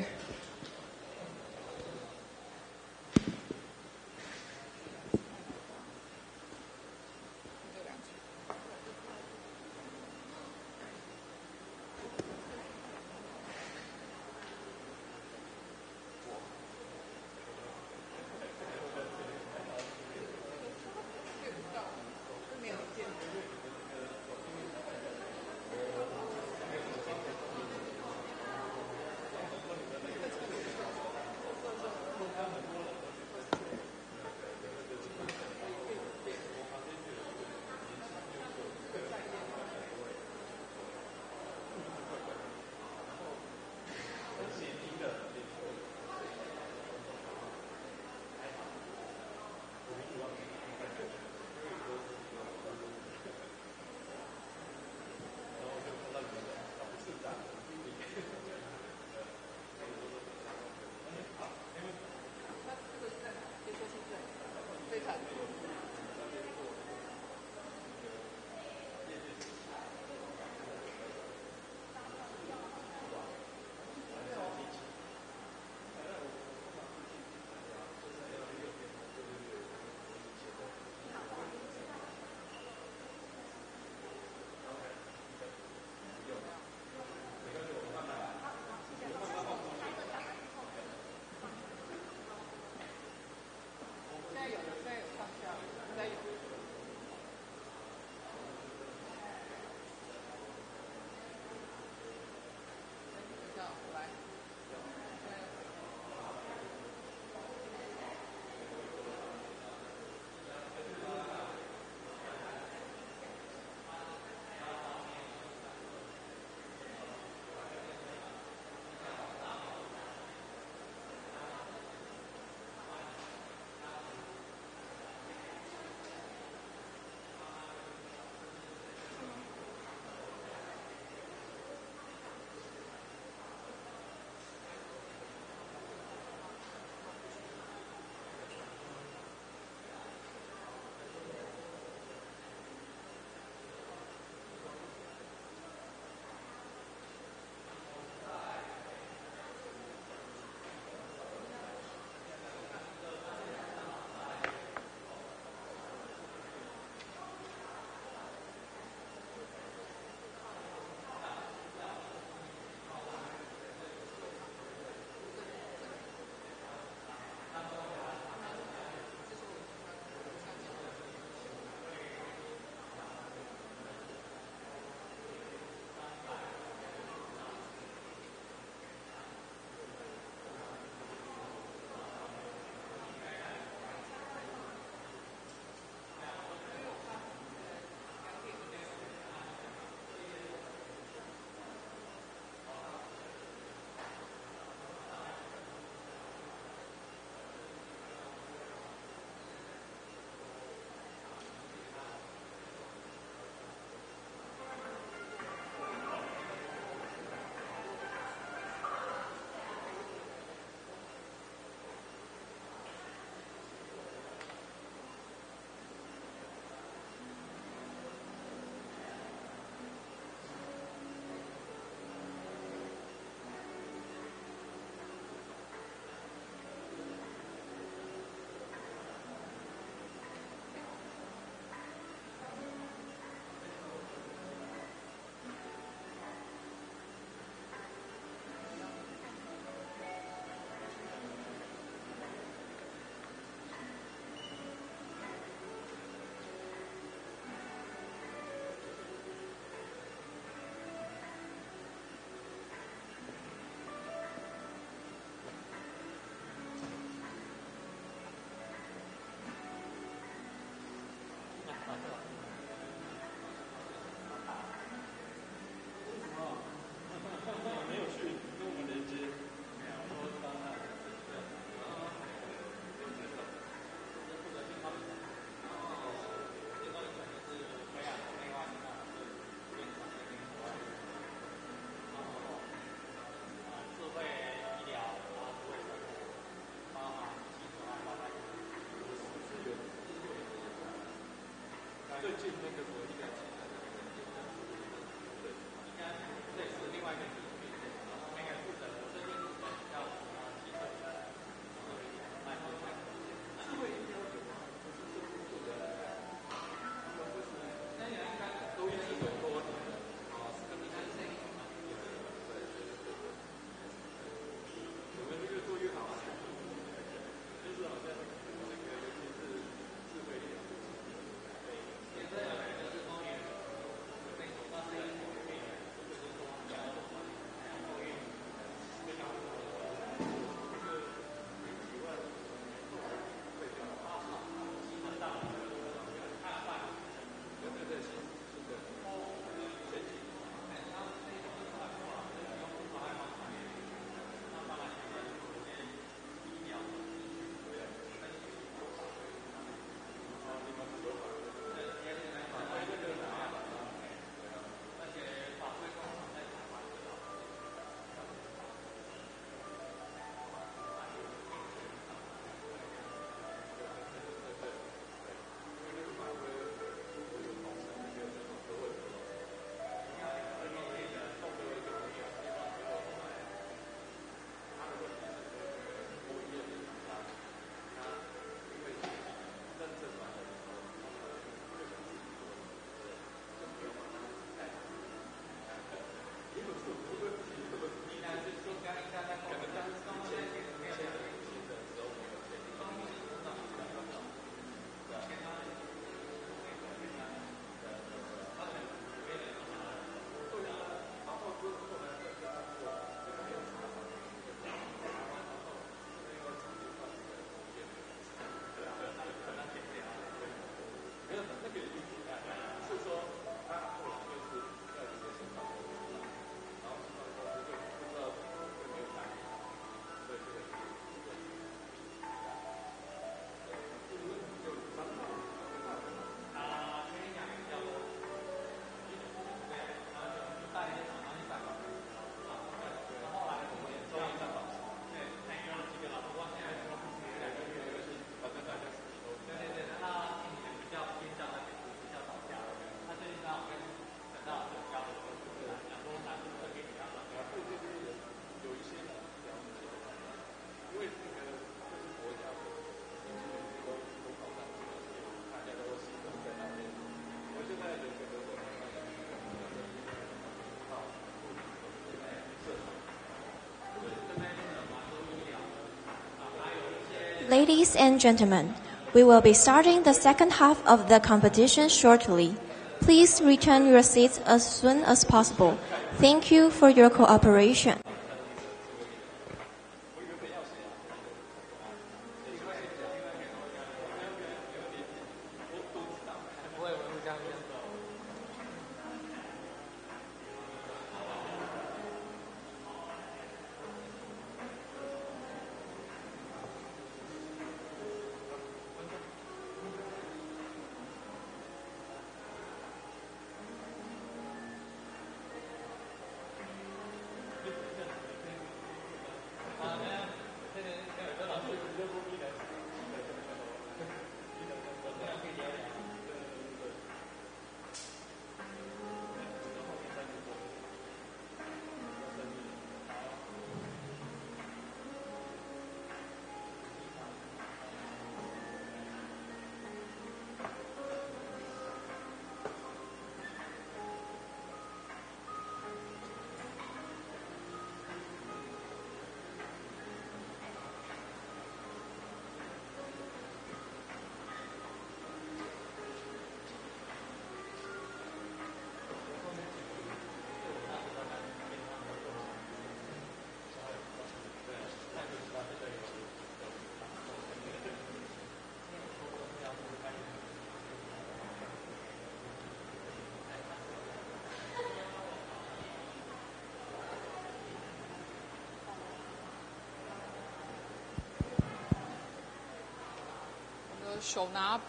Ladies and gentlemen, we will be starting the second half of the competition shortly. Please return your seats as soon as possible. Thank you for your cooperation.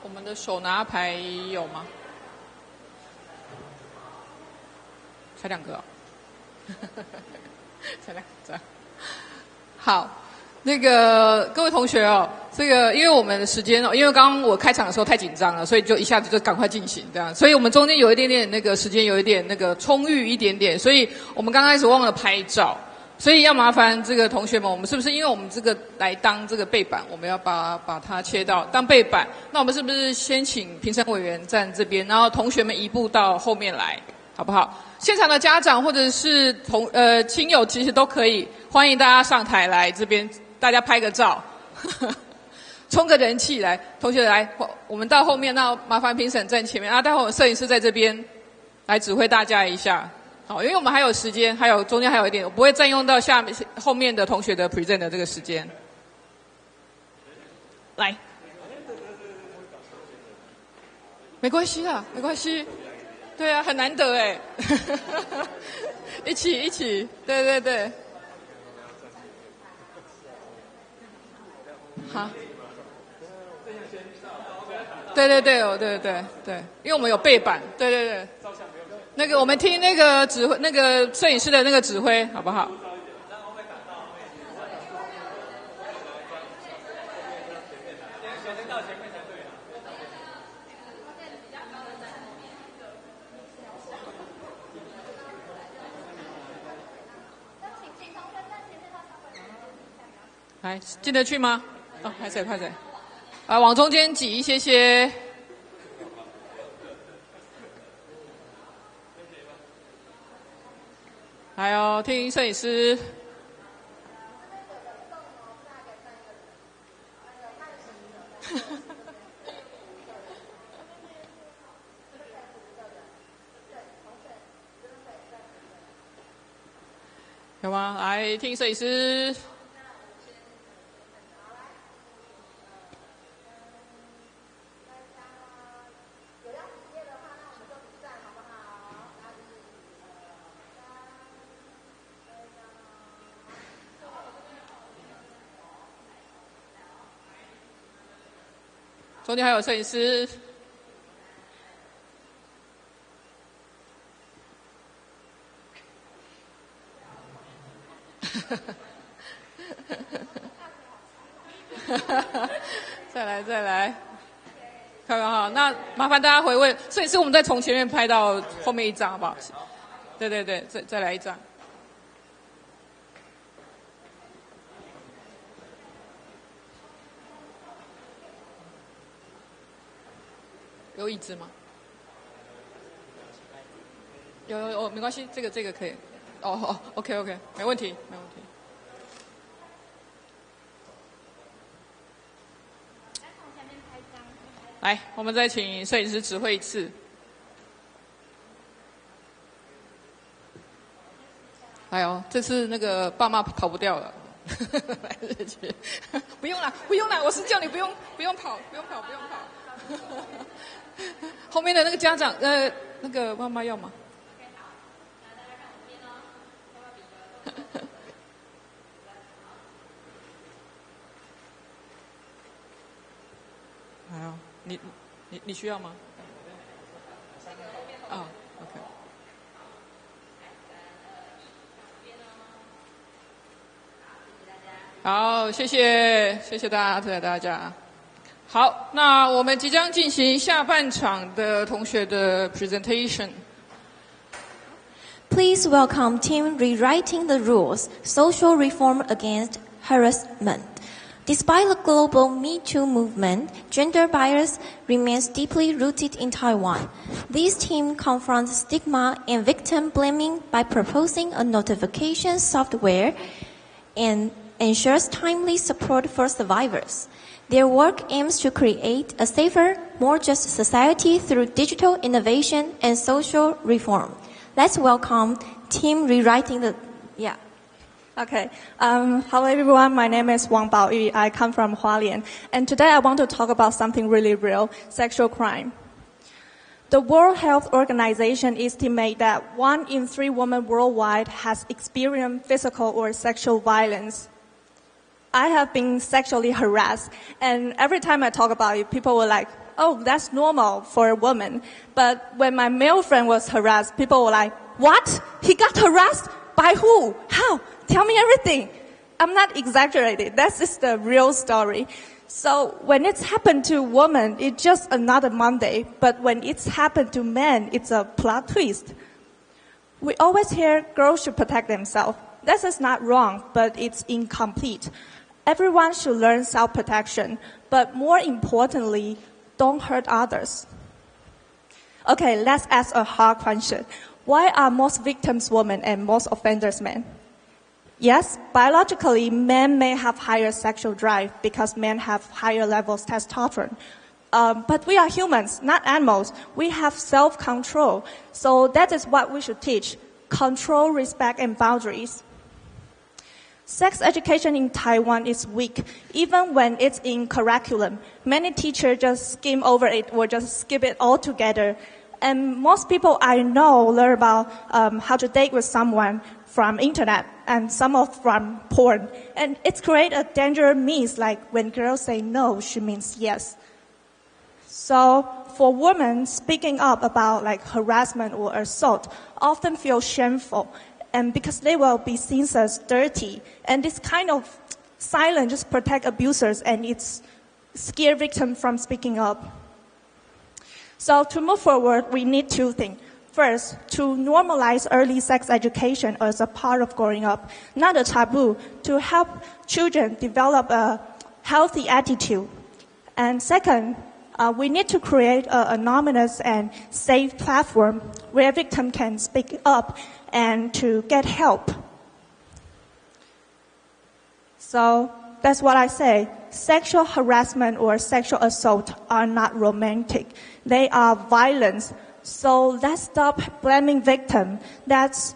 我们的手拿牌有吗？才2个、哦，才2个。好，那个各位同学哦，这个因为我们的时间因为刚刚我开场的时候太紧张了，所以就一下子就赶快进行这样，所以我们中间有一点点那个时间有一点那个充裕一点点，所以我们刚开始忘了拍照，所以要麻烦这个同学们，我们是不是因为我们这个来当这个背板，我们要把它切到当背板，那我们是不是先请评审委员站这边，然后同学们移步到后面来，好不好？现场的家长或者是亲友其实都可以，欢迎大家上台来这边，大家拍个照。冲个人气来，同学来，我们到后面，那麻烦评审站前面，待会我摄影师在这边来指挥大家一下，好，因为我们还有时间，还有中间还有一点，我不会占用到后面的同学的 present 的这个时间。来，没关系啦，没关系，对啊，很难得哎，一起，对，好。对，因为我们有背板，对，那个我们听那个指挥，那个摄影师的那个指挥，好不好？来，进得去吗？哦，拍谁？往中间挤一些。还有听摄影师。有吗？来听摄影师。中间还有摄影师，再来，看看哈，那麻烦大家回味，摄影师我们再从前面拍到后面一张好不好？对，再来一张。有椅子吗？有，没关系，这个可以。OK， 没问题。来，我们再请摄影师指挥一次。哎呦，这次那个爸妈跑不掉了。不用啦，我是叫你不用跑。后面的那个家长，那个妈妈要吗？还有，你需要吗？啊 ，OK。好，谢谢大家。好，那我们即将进行下半场的同学的 presentation. Please welcome Team Rewriting the Rules, Social Reform Against Harassment. Despite the global Me Too movement, gender bias remains deeply rooted in Taiwan. This team confronts stigma and victim blaming by proposing a notification software and ensures timely support for survivors. Their work aims to create a safer, more just society through digital innovation and social reform. Let's welcome Team Rewriting the... Yeah. Okay. Hello, everyone. My name is Wang Baoyu. I come from Hualien. And today I want to talk about something really real, sexual crime. The World Health Organization estimates that 1 in 3 women worldwide has experienced physical or sexual violence. I have been sexually harassed, and every time I talk about it, people were like, oh, that's normal for a woman. But when my male friend was harassed, people were like, what? He got harassed? By who? How? Tell me everything. I'm not exaggerating. That is the real story. So when it's happened to women, it's just another Monday. But when it's happened to men, it's a plot twist. We always hear girls should protect themselves. This is not wrong, but it's incomplete. Everyone should learn self-protection. But more importantly, don't hurt others. Okay, let's ask a hard question. Why are most victims women and most offenders men? Yes, biologically, men may have higher sexual drive because men have higher levels of testosterone. But we are humans, not animals. We have self-control. So that is what we should teach. Control, respect, and boundaries. Sex education in Taiwan is weak, even when it's in curriculum. Many teachers just skim over it or just skip it altogether. And most people I know learn about how to date with someone from internet and some from porn. And it's create a dangerous means, like when girls say no, she means yes. So for women, speaking up about like harassment or assault often feel shameful, and because they will be seen as dirty. And this kind of silence just protect abusers, and it's scare victims from speaking up. So to move forward, we need two things. First, to normalize early sex education as a part of growing up, not a taboo, to help children develop a healthy attitude. And second, we need to create an anonymous and safe platform where victims can speak up and to get help. So that's what I say. Sexual harassment or sexual assault are not romantic. They are violence. So let's stop blaming victims. Let's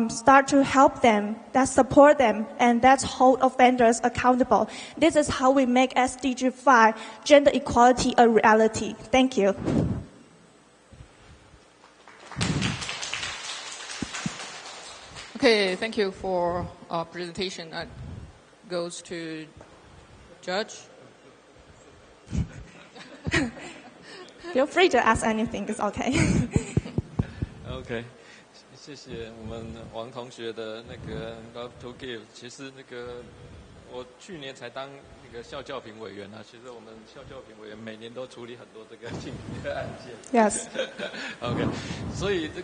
start to help them, let's support them, and let's hold offenders accountable. This is how we make SDG 5, gender equality, a reality. Thank you. Okay, thank you for our presentation. That goes to Judge. Feel free to ask anything, it's okay. OK， 谢谢我们王同学的那个 Love to Give。其实那个我去年才当那个校教评委员啊，其实我们校教评委员每年都处理很多这个性平的案件。Yes. OK， 所以这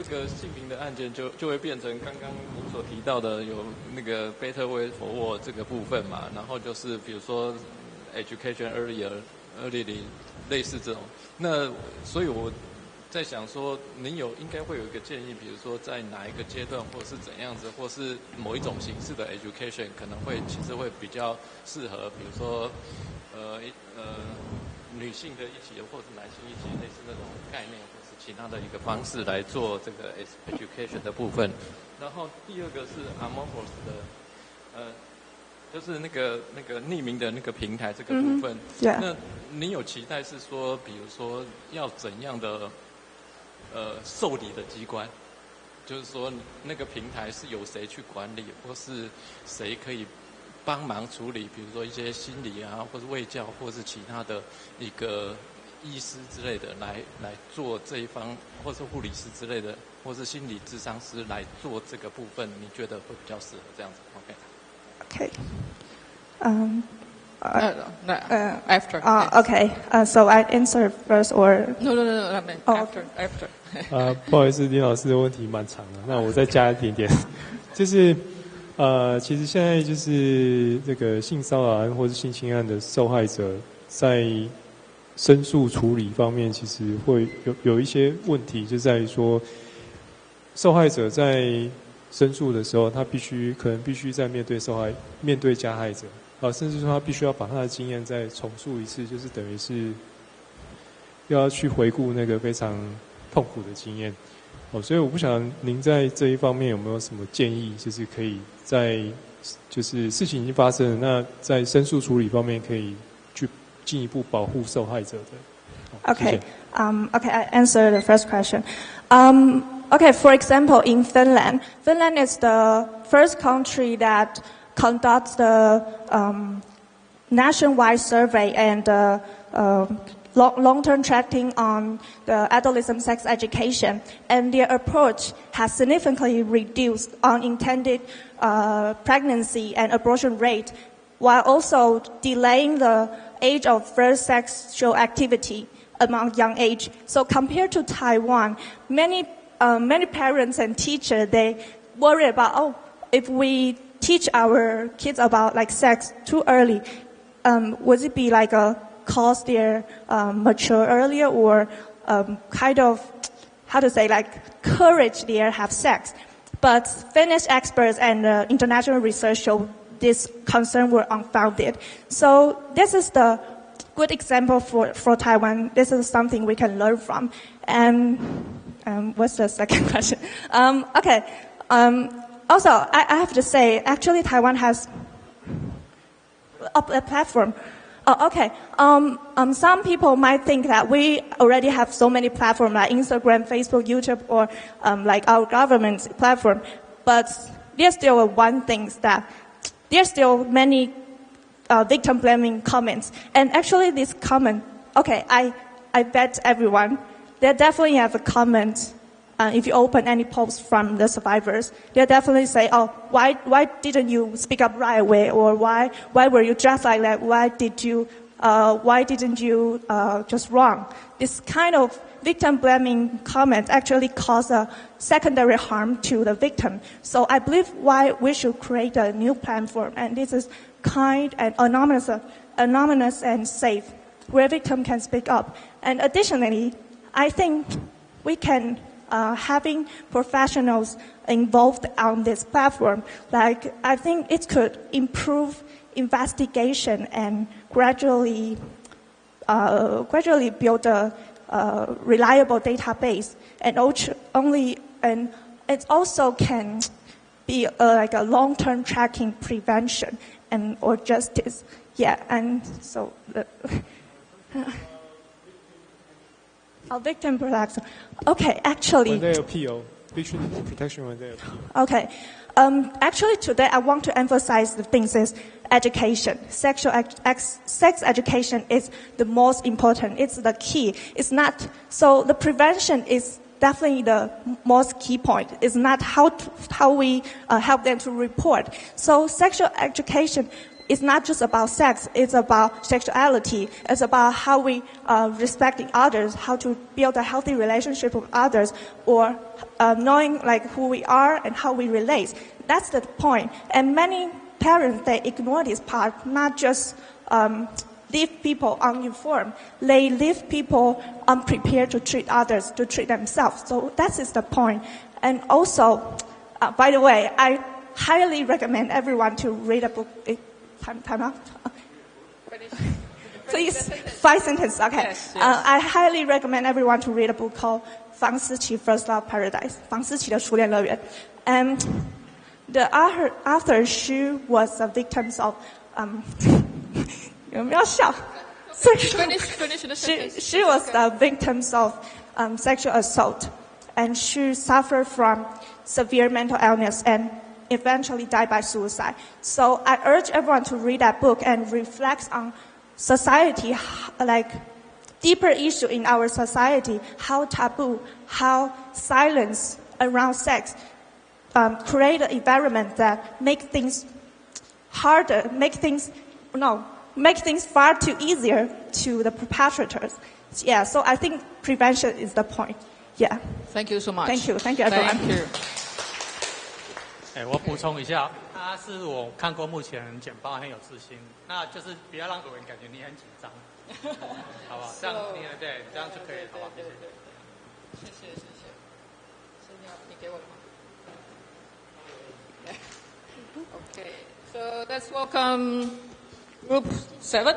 个性平的案件就会变成刚刚您所提到的有那个 Better Way Forward 这个部分嘛，然后就是比如说 Education Earlier 类似这种。那所以我在想说，您应该会有一个建议，比如说在哪一个阶段，或者是怎样子，或是某一种形式的 education， 可能其实会比较适合，比如说女性的一起，或者是男性一起，类似那种概念，或是其他的一个方式来做这个 education 的部分。然后第二个是 amorphous 的，就是那个匿名的那个平台这个部分。Yeah. 那您有期待是说，比如说要怎样的受理的机关，就是说那个平台是由谁去管理，或是谁可以帮忙处理，比如说一些心理啊，或是卫教，或是其他的一个医师之类的来做这一方，或是护理师之类的，或是心理咨商师来做这个部分，你觉得会比较适合这样子 ？OK。After. Okay. So I answer first or? No. After. 不好意思，林老师的问题蛮长的，那我再加一点点，就是其实现在就是这个性骚扰案或是性侵案的受害者在申诉处理方面，其实会有一些问题，就在于说，受害者在申诉的时候，他可能必须在面对加害者，甚至说他必须要把他的经验再重述一次，就是等于是又要去回顾那个非常痛苦的经验。所以我不晓得您在这一方面有没有什么建议，就是可以在就是事情已经发生了，那在申诉处理方面可以去进一步保护受害者的。Okay. Okay, I answer the first question. Okay, for example, in Finland is the first country that conducts the nationwide survey and long-term tracking on the adolescent sex education, and their approach has significantly reduced unintended pregnancy and abortion rate, while also delaying the age of first sexual activity among young age. So compared to Taiwan, many parents and teachers, they worry about, if we teach our kids about like sex too early, would it be like cause their mature earlier, or kind of, courage their have sex? But Finnish experts and international research show this concern were unfounded. So this is the good example for Taiwan. This is something we can learn from. And what's the second question? Okay. Also, I have to say, actually, Taiwan has a platform. Okay. Some people might think that we already have so many platforms like Instagram, Facebook, YouTube, or like our government's platform. But there's still one thing that there's still many victim blaming comments. And actually, this comment, okay, I bet everyone, they definitely have a comment. If you open any post from the survivors, they'll definitely say, why didn't you speak up right away? Or why were you dressed like that? Why didn't you just wrong? This kind of victim blaming comment actually cause a secondary harm to the victim. So I believe why we should create a new platform, and this is kind and anonymous and safe, where victim can speak up. And additionally, I think we can having professionals involved on this platform, like I think it could improve investigation and gradually build a reliable database, and it also can be like a long-term tracking prevention and or justice. Yeah, and so victim protection. Okay, actually. When they appeal, victim protection when they appeal. Okay. Actually, today I want to emphasize the things is education. Sex education is the most important. It's the key. It's not, so the prevention is definitely the most key point. It's not how we help them to report. So sexual education is not just about sex. It's about sexuality. It's about how we respecting others, how to build a healthy relationship with others, or knowing like who we are and how we relate. That's the point. And many parents, they ignore this part, not just leave people uninformed. They leave people unprepared to treat others, to treat themselves. So that is the point. And also, by the way, I highly recommend everyone to read a book. Time out. Please, 5 sentences. Okay. Yes. I highly recommend everyone to read a book called 房思琪 First Love Paradise. 房思琪的初恋乐园. And the author, she was a victim of有没有笑? She was the victim of sexual assault, and she suffered from severe mental illness and eventually died by suicide. So I urge everyone to read that book and reflect on society, like deeper issue in our society, how taboo, how silence around sex create an environment that make things harder, make things far too easier to the perpetrators. Yeah, so I think prevention is the point. Yeah. Thank you so much. Thank you everyone. Thank you. 我补充一下，他是我看过目前简报很有自信，那就是不要让委员感觉你很紧张，好不好？这样对，这样就可以，好不好？谢谢。你给我的吗 ？Okay, so let's welcome Group 7.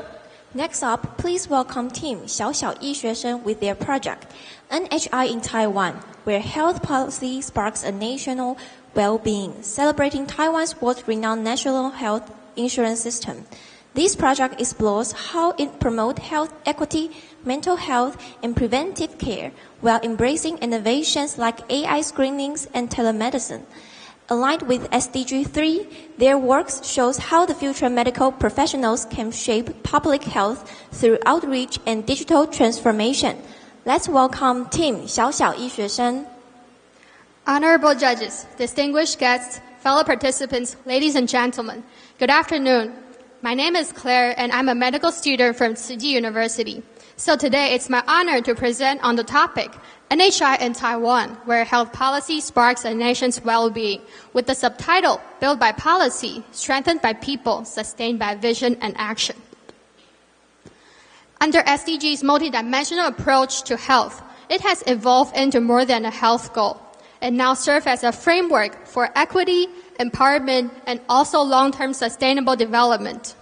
Next up, please welcome Team 小小医学生 with their project, NHI in Taiwan, where health policy sparks a national well-being, celebrating Taiwan's world-renowned national health insurance system. This project explores how it promotes health equity, mental health, and preventive care while embracing innovations like AI screenings and telemedicine. Aligned with SDG 3, their works shows how the future medical professionals can shape public health through outreach and digital transformation. Let's welcome Team 小小医学生. Honorable judges, distinguished guests, fellow participants, ladies and gentlemen, good afternoon. My name is Claire and I'm a medical student from Tzu Chi University. So today it's my honor to present on the topic, NHI in Taiwan, where health policy sparks a nation's well-being, with the subtitle, Built by Policy, Strengthened by People, Sustained by Vision and Action. Under SDG's multidimensional approach to health, it has evolved into more than a health goal. It now serves as a framework for equity, empowerment, and also long-term sustainable development.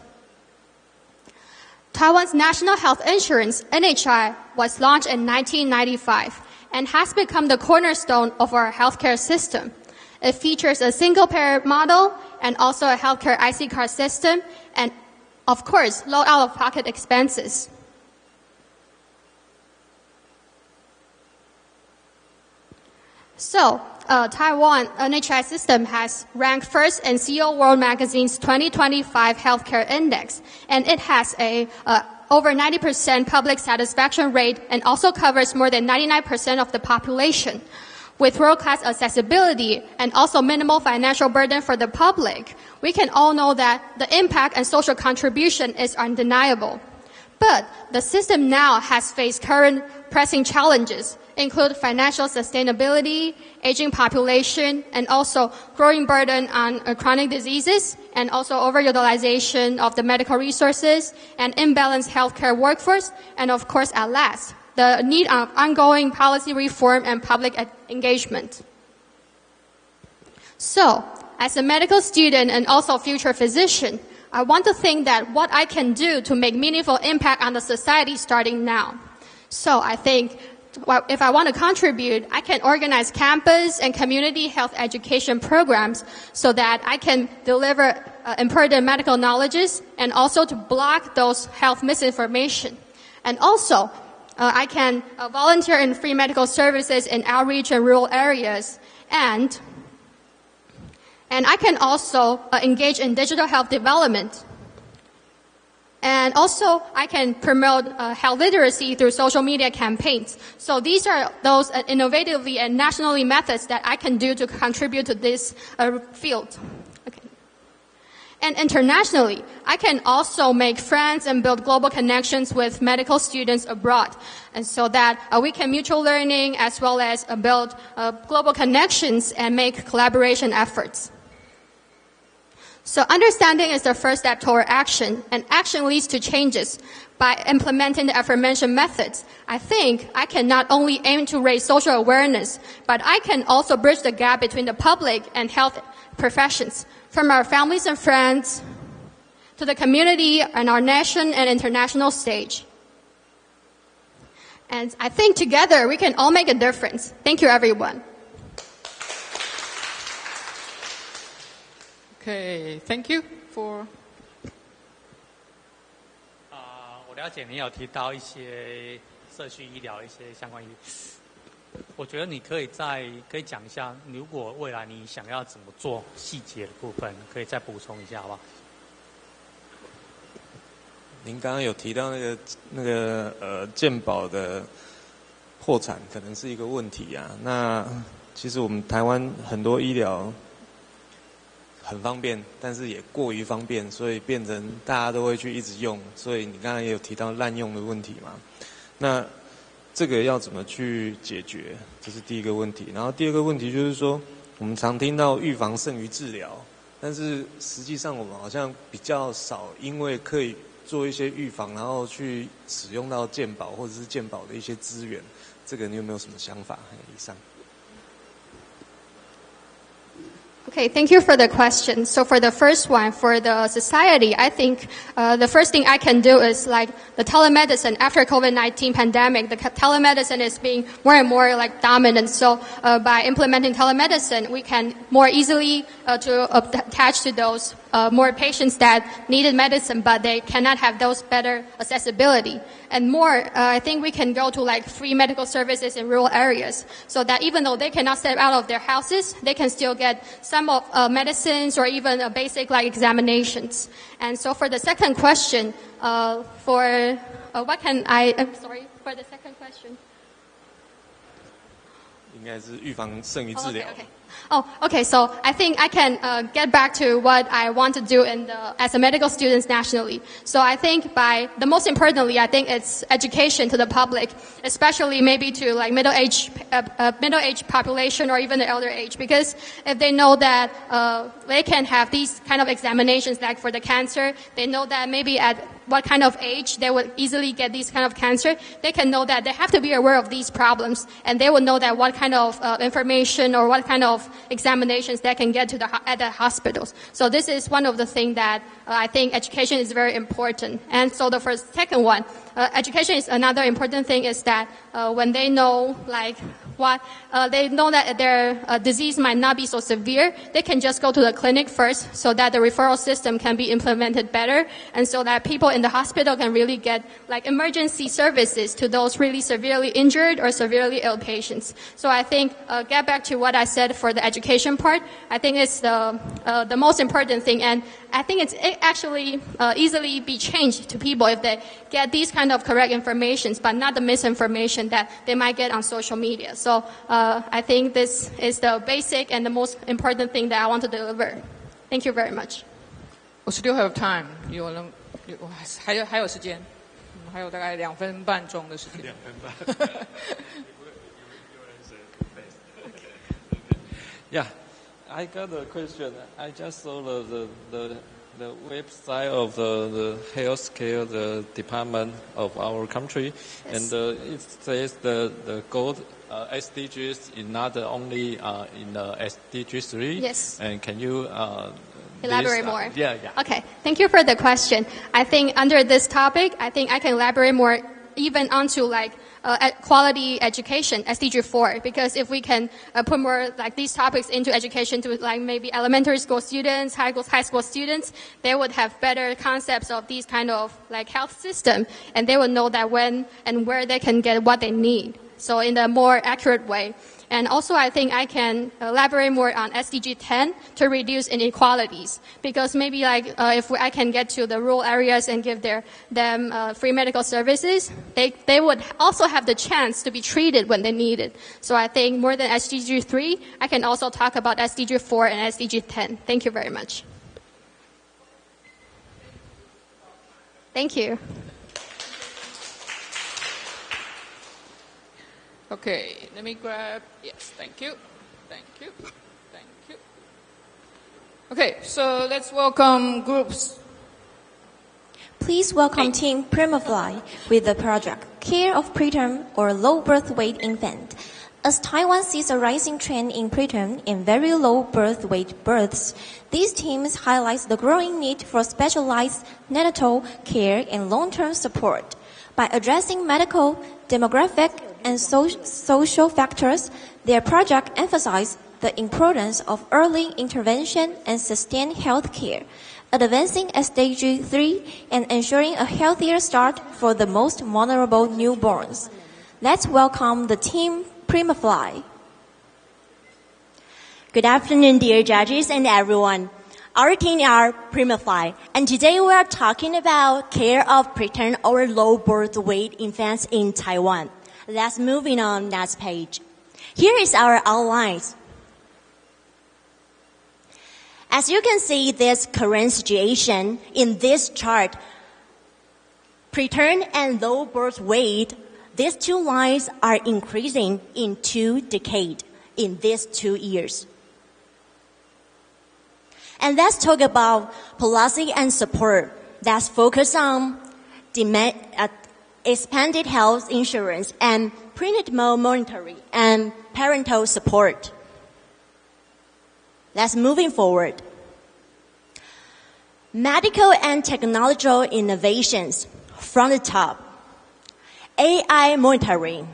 Taiwan's National Health Insurance, NHI, was launched in 1995 and has become the cornerstone of our healthcare system. It features a single-payer model and also a healthcare IC card system and, of course, low out-of-pocket expenses. So, Taiwan NHI system has ranked first in CEO World Magazine's 2025 Healthcare Index, and it has a over 90% public satisfaction rate and also covers more than 99% of the population. With world-class accessibility and also minimal financial burden for the public, we can all know that the impact and social contribution is undeniable. But the system now has faced current pressing challenges, include financial sustainability, aging population, and also growing burden on chronic diseases, and also overutilization of the medical resources, and imbalanced healthcare workforce, and of course, at last, the need of ongoing policy reform and public engagement. So, as a medical student and also future physician, I want to think that what I can do to make meaningful impact on the society starting now. So I think if I want to contribute, I can organize campus and community health education programs so that I can deliver important medical knowledges and also to block those health misinformation. And also, I can volunteer in free medical services in outreach and rural areas. And I can also engage in digital health development. And also, I can promote health literacy through social media campaigns. So these are those innovatively and nationally methods that I can do to contribute to this field. Okay. And internationally, I can also make friends and build global connections with medical students abroad. And so that we can mutual learning as well as build global connections and make collaboration efforts. So understanding is the first step toward action, and action leads to changes. By implementing the aforementioned methods, I think I can not only aim to raise social awareness, but I can also bridge the gap between the public and health professions, from our families and friends to the community and our nation and international stage. And I think together we can all make a difference. Thank you, everyone. Okay, thank you for. 我了解你有提到一些社区医疗一些相关我觉得你可以讲一下，如果未来你想要怎么做细节的部分，可以再补充一下，好不好？您刚刚有提到那个健保的破产可能是一个问题啊。那其实我们台湾很多医疗很方便，但是也过于方便，所以变成大家都会去一直用。所以你刚才也有提到滥用的问题嘛？那这个要怎么去解决？这是第一个问题。然后第二个问题就是说，我们常听到预防胜于治疗，但是实际上我们好像比较少，因为可以做一些预防，然后去使用到健保或者是健保的一些资源。这个你有没有什么想法？以上。Okay, thank you for the question. So for the first one, for the society, I think the first thing I can do is like the telemedicine. After COVID-19 pandemic, the telemedicine is being more and more like dominant. So by implementing telemedicine, we can more easily to attach to those more patients that needed medicine, but they cannot have those better accessibility. And more, I think we can go to like free medical services in rural areas, so that even though they cannot step out of their houses, they can still get some of medicines or even a basic like examinations. And so for the second question, for the second question. 应该是预防胜于治疗。Okay. So I think I can get back to what I want to do as a medical student nationally. So I think the most importantly, I think it's education to the public, especially maybe to like middle-aged population or even the elder age, because if they know that they can have these kind of examinations, like for the cancer, they know that maybe at what kind of age they would easily get these kind of cancer, they can know that they have to be aware of these problems, and they will know that what kind of information or what kind of examinations they can get at the hospitals. So this is one of the things that I think education is very important. And so the second one, education is another important thing, is that when they know they know that their disease might not be so severe, they can just go to the clinic first, so that the referral system can be implemented better, and so that people in the hospital can really get like emergency services to those really severely injured or severely ill patients. So I think get back to what I said for the education part, I think it's the most important thing, and I think it actually easily be changed to people if they get these kind of correct informations, but not the misinformation that they might get on social media. So I think this is the basic and the most important thing that I want to deliver. Thank you very much. We still have time. 还有时间，还有大概2分半钟的时间。2分半。Yeah, I got a question. I just saw the website of the healthcare department of our country, and it says the goal SDGs is not only in SDG 3. Yes. And can you elaborate more? Yeah. Okay, thank you for the question. I think under this topic, I think I can elaborate more even onto like quality education, SDG 4, because if we can put more like these topics into education to like maybe elementary school students, high school students, they would have better concepts of these kind of like health system, and they would know that when and where they can get what they need. So in a more accurate way. And also, I think I can elaborate more on SDG 10 to reduce inequalities, because maybe like if I can get to the rural areas and give them free medical services, they would also have the chance to be treated when they need it. So I think more than SDG 3, I can also talk about SDG 4 and SDG 10. Thank you very much. Thank you. Okay, let me grab. Yes, thank you. Okay, so let's welcome groups. Please welcome Team Primafly with the project Care of Preterm or Low Birth Weight Infant. As Taiwan sees a rising trend in preterm and very low birth weight births, these teams highlight the growing need for specialized neonatal care and long-term support. By addressing medical, demographic, and social factors, their project emphasizes the importance of early intervention and sustained health care, advancing SDG 3 and ensuring a healthier start for the most vulnerable newborns. Let's welcome the team Primafly. Good afternoon, dear judges and everyone. Our team are Primafly, and today we are talking about care of preterm or low birth weight infants in Taiwan. Let's move on next page. Here is our outlines. As you can see this current situation in this chart, preterm and low birth weight, these two lines are increasing in 2 decades in these 2 years. And let's talk about policy and support that's focused on expanded health insurance and prenatal monitoring and parental support. Let's moving forward. Medical and technological innovations from the top. AI monitoring.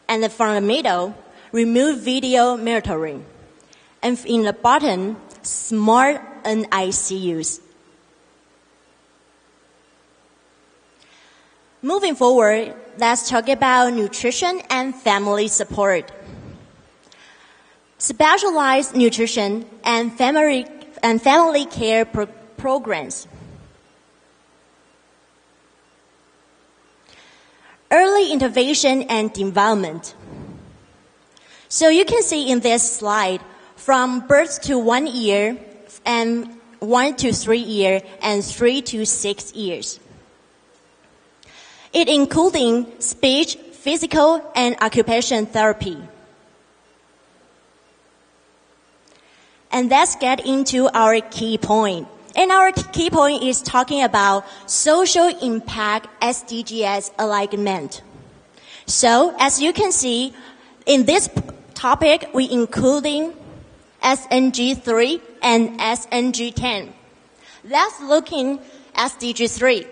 And from the middle, remote video monitoring. And in the bottom, smart NICUs. Moving forward, let's talk about nutrition and family support. Specialized nutrition and family care programs. Early intervention and development. So you can see in this slide, from birth to 1 year, and 1 to 3 years, and 3 to 6 years. It including speech, physical, and occupational therapy. And let's get into our key point. And our key point is talking about social impact SDGs alignment. So, as you can see, in this topic, we including SNG 3 and SNG 10. Let's look in SDG 3.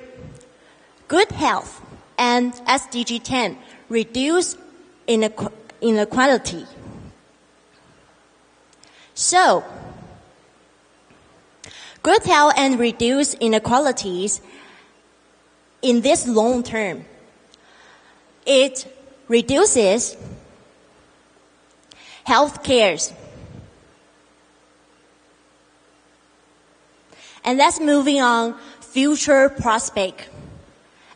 Good health, and SDG 10, reduce inequality. So, good health and reduce inequalities in this long term. It reduces health cares. And let's moving on future prospect.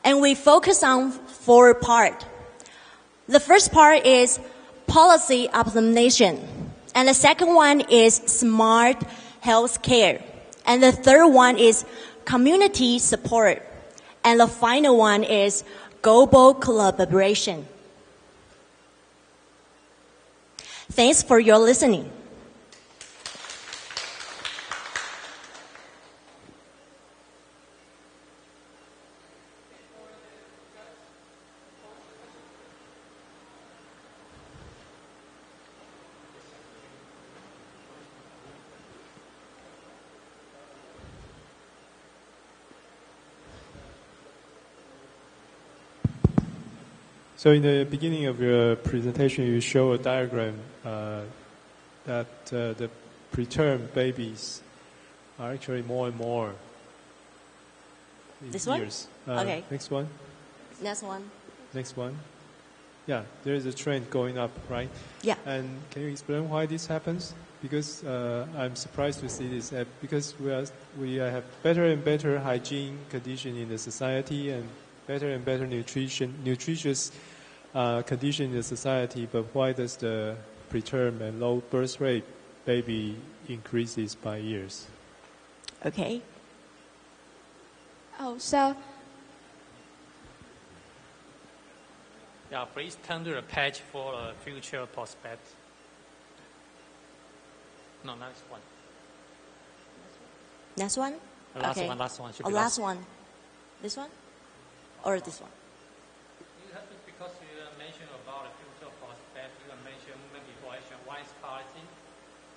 And we focus on 4 parts. The first part is policy optimization. And the second one is smart health care. And the third one is community support. And the final one is global collaboration. Thanks for your listening. So in the beginning of your presentation, you show a diagram that the preterm babies are actually more and more in This years. one? Okay. Next one. Next one. Next one. Yeah, there is a trend going up, right? Yeah. And can you explain why this happens? Because I'm surprised to see this. Because we have better and better hygiene condition in the society and better and better nutritious condition in the society, but why does the preterm and low birth rate baby increases by years? Okay. Oh, so yeah, please turn to the page for a future prospect. No, next one. Next one? Last okay. one, last one. Should Oh, be last one. This one? Or this one? Because you mentioned about the future prospect, you mentioned maybe question one is policy,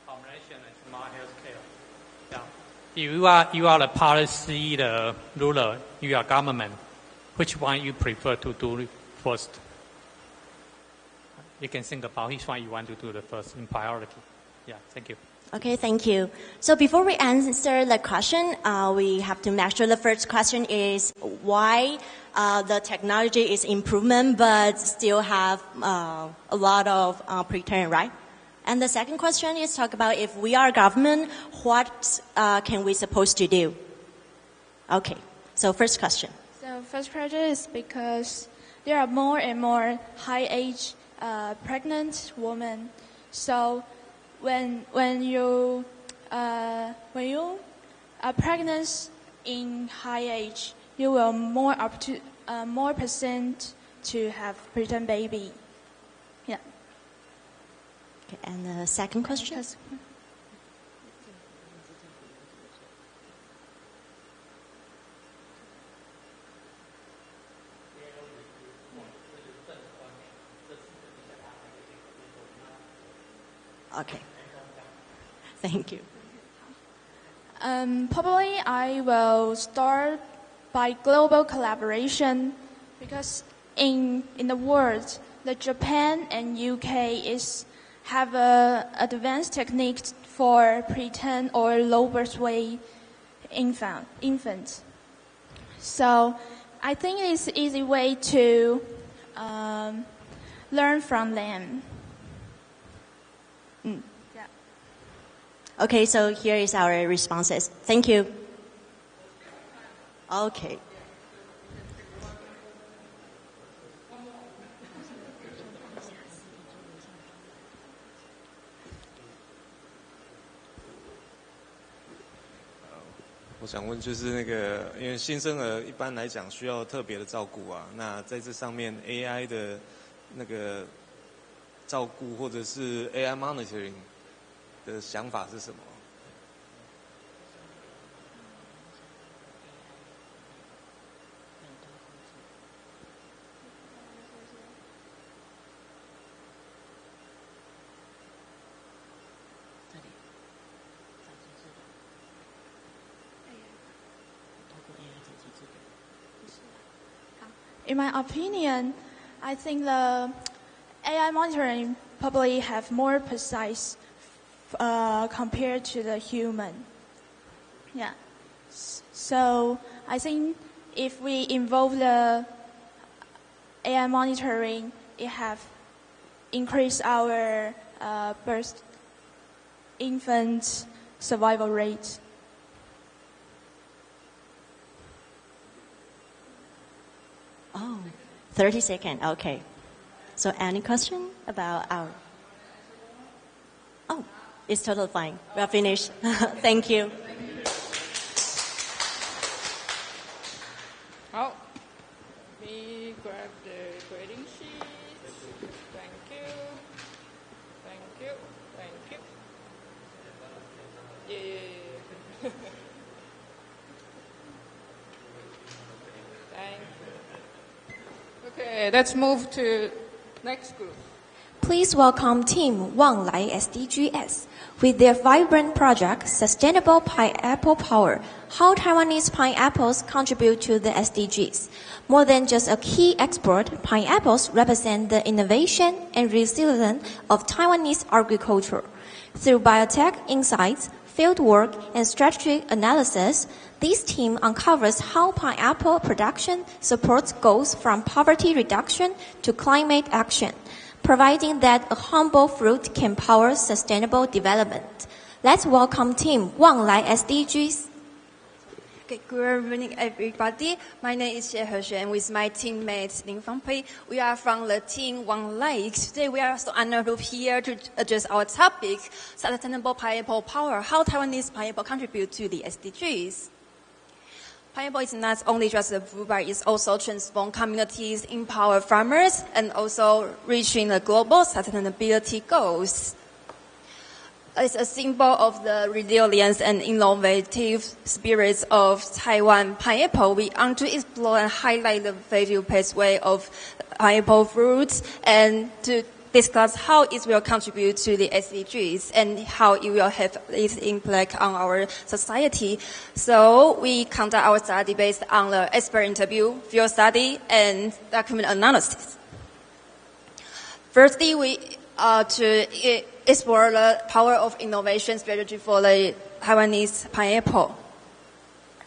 combination, and smart healthcare. Yeah. You are the policy, the ruler, you are government. Which one you prefer to do first? You can think about which one you want to do the first in priority. Yeah, thank you. Okay, thank you. So before we answer the question, we have to make sure the first question is why the technology is improvement but still have a lot of preterm, right? And the second question is talk about if we are government, what can we supposed to do? Okay, so first question. So first question is because there are more and more high age pregnant women. So when you are pregnant in high age, you will more percent to have preterm baby. Yeah. Okay, and the second question. Okay. Thank you. Probably I will start by global collaboration because in the world, the Japan and UK have advanced techniques for preterm or low birth weight infants. So I think it's an easy way to learn from them. Yeah. Okay, so here is our responses. Thank you. Okay.我想问，就是那个，因为新生儿一般来讲需要特别的照顾啊，那在这上面 AI 的那个照顾或者是 AI monitoring 的想法是什么？In my opinion, I think the AI monitoring probably have more precise compared to the human. Yeah. So I think if we involve the AI monitoring, it have increased our birth infant survival rate. Oh, 30 seconds. Okay. So any question about our... Oh, it's totally fine. We are finished. Thank you. 好 ，me grab the grading sheet. Thank you. Thank you. Thank you. Yeah. Thank you. Okay, let's move to next group. Please welcome Team Wang Lai SDGs with their vibrant project, Sustainable Pineapple Power, how Taiwanese pineapples contribute to the SDGs. More than just a key export, pineapples represent the innovation and resilience of Taiwanese agriculture. Through biotech insights, fieldwork, and strategic analysis, this team uncovers how pineapple production supports goals from poverty reduction to climate action, providing that a humble fruit can power sustainable development. Let's welcome Team Wang Lai SDGs. Okay, good evening, everybody. My name is Xie Hexuan with my teammate Lin Fangpei. We are from the team Wang Lai. Today we are so honored here to address our topic, Sustainable Pineapple Power, how Taiwanese pineapple contribute to the SDGs. Pineapple is not only just a food, but it's also transform communities, empower farmers, and also reaching the global sustainability goals. It's a symbol of the resilience and innovative spirits of Taiwan pineapple. We want to explore and highlight the value pathway of pineapple fruits and to discuss how it will contribute to the SDGs and how it will have its impact on our society. So we conduct our study based on the expert interview, field study, and document analysis. Firstly, we to explore the power of innovation strategy for the Taiwanese pineapple.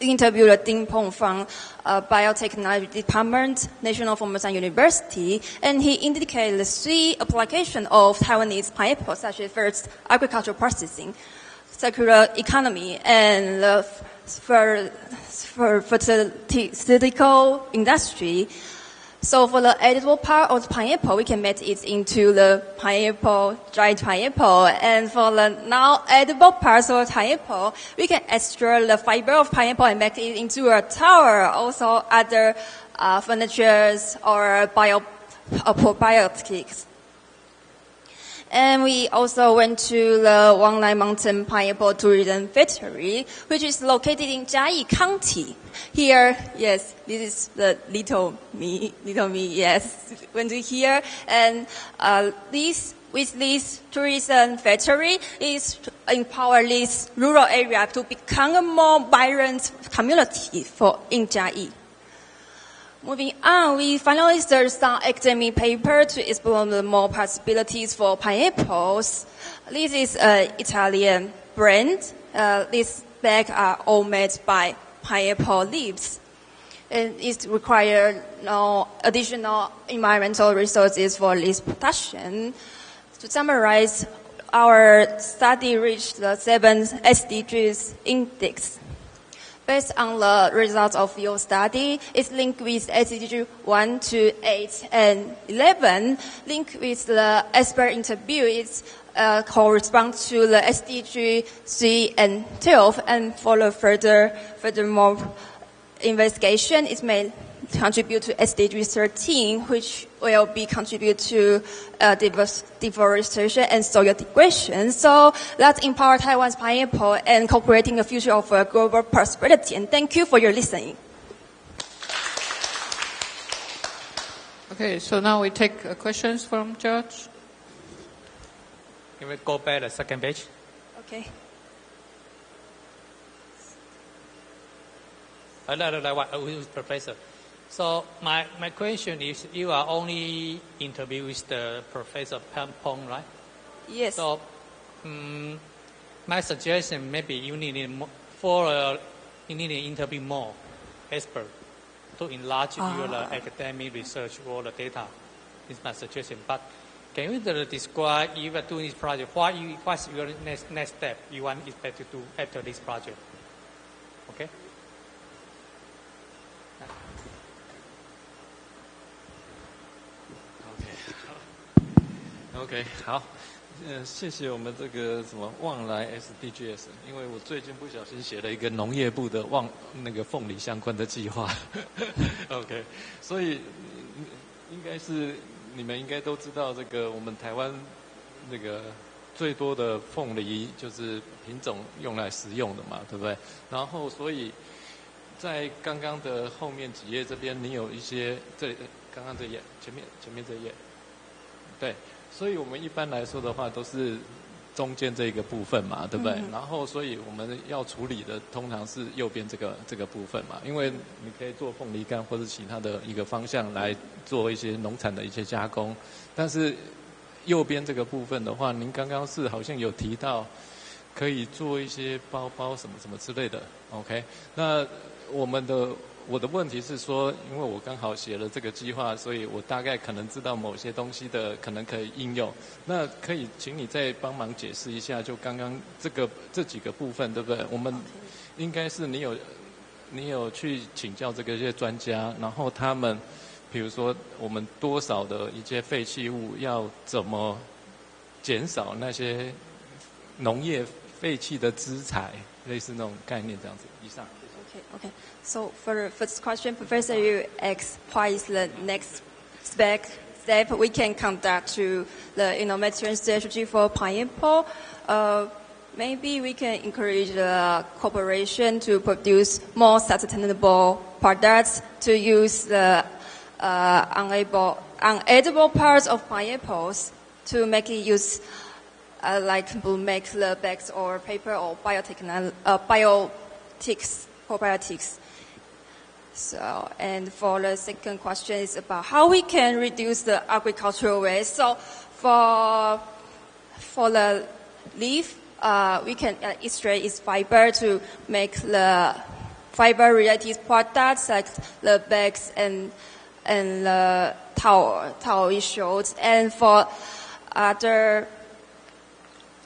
Interviewed Ding Peng from Biotechnology Department, National Formosan University, and he indicated the 3 applications of Taiwanese pineapple, such as first, agricultural processing, circular economy, and the pharmaceutical industry. So for the edible part of the pineapple, we can make it into the pineapple, dried pineapple. And for the non-edible parts of the pineapple, we can extract the fiber of pineapple and make it into a tower, also other furnitures or probiotics. And we also went to the Wang Lai Mountain Pineapple Tourism Factory, which is located in Jiayi County. Here, yes, this is the little me, yes, went to here. And with this tourism factory is to empower this rural area to become a more vibrant community in Jiayi. Moving on, we finally searched some academic paper to explore the more possibilities for pineapples. This is an Italian brand. These bags are all made by pineapple leaves. And it requires no additional environmental resources for this production. To summarize, our study reached the 7 SDGs index. Based on the results of your study, it's linked with SDG 1 to 8 and 11. Linked with the expert interview, it corresponds to the SDG 3 and 12. And for the furthermore investigation, it may contribute to SDG 13, which will be contribute to deforestation and soil degradation. So let's empower Taiwan's pineapple and co-creating a future of global prosperity. And thank you for your listening. Okay, so now we take questions from George. Can we go back to the second page? Okay. Professor. So my question is, you are only interview with the Professor Pong, right? Yes. So my suggestion, maybe you need to interview more experts to enlarge your academic research or the data. Is my suggestion. But can you describe, if you are doing this project, what's your next step you want to do after this project? Okay. OK， 好，谢谢我们这个什么旺来 SDGs， 因为我最近不小心写了一个农业部的那个凤梨相关的计划，OK， 所以应该是你们应该都知道，这个我们台湾那个最多的凤梨就是品种用来食用的嘛，对不对？然后所以在刚刚的后面几页这边，你有一些刚刚这页前面这页，对。所以我们一般来说的话，都是中间这个部分嘛，对不对？然后，所以我们要处理的通常是右边这个部分嘛，因为你可以做凤梨干或者其他的一个方向来做一些农产的一些加工。但是右边这个部分的话，您刚刚是好像有提到可以做一些包包什么什么之类的 ，OK？ 那我的问题是说，因为我刚好写了这个计划，所以我大概可能知道某些东西的可能可以应用。那可以请你再帮忙解释一下，就刚刚这几个部分，对不对？我们应该是你有去请教这些专家，然后他们，比如说我们多少的一些废弃物要怎么减少那些农业废弃的资材，类似那种概念这样子。以上。Okay. So for the first question, Professor, you asked what is the next step we can conduct to the innovation strategy for pineapple. Maybe we can encourage the cooperation to produce more sustainable products to use the unedible parts of pineapples to make it use like to make the bags or paper or probiotics. So, and for the second question is about how we can reduce the agricultural waste. So, for the leaf, we can extract its fiber to make the fiber-related products like the bags and the towel shorts. And for other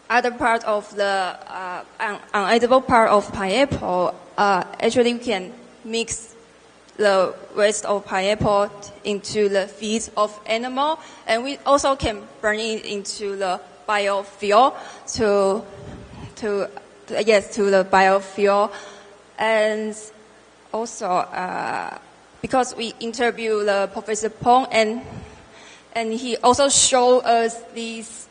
part of the unedible part of pineapple, actually we can mix the waste of pineapple into the feed of animal, and we also can burn it into the biofuel to the biofuel. And also because we interview the Professor Pong, and he also showed us this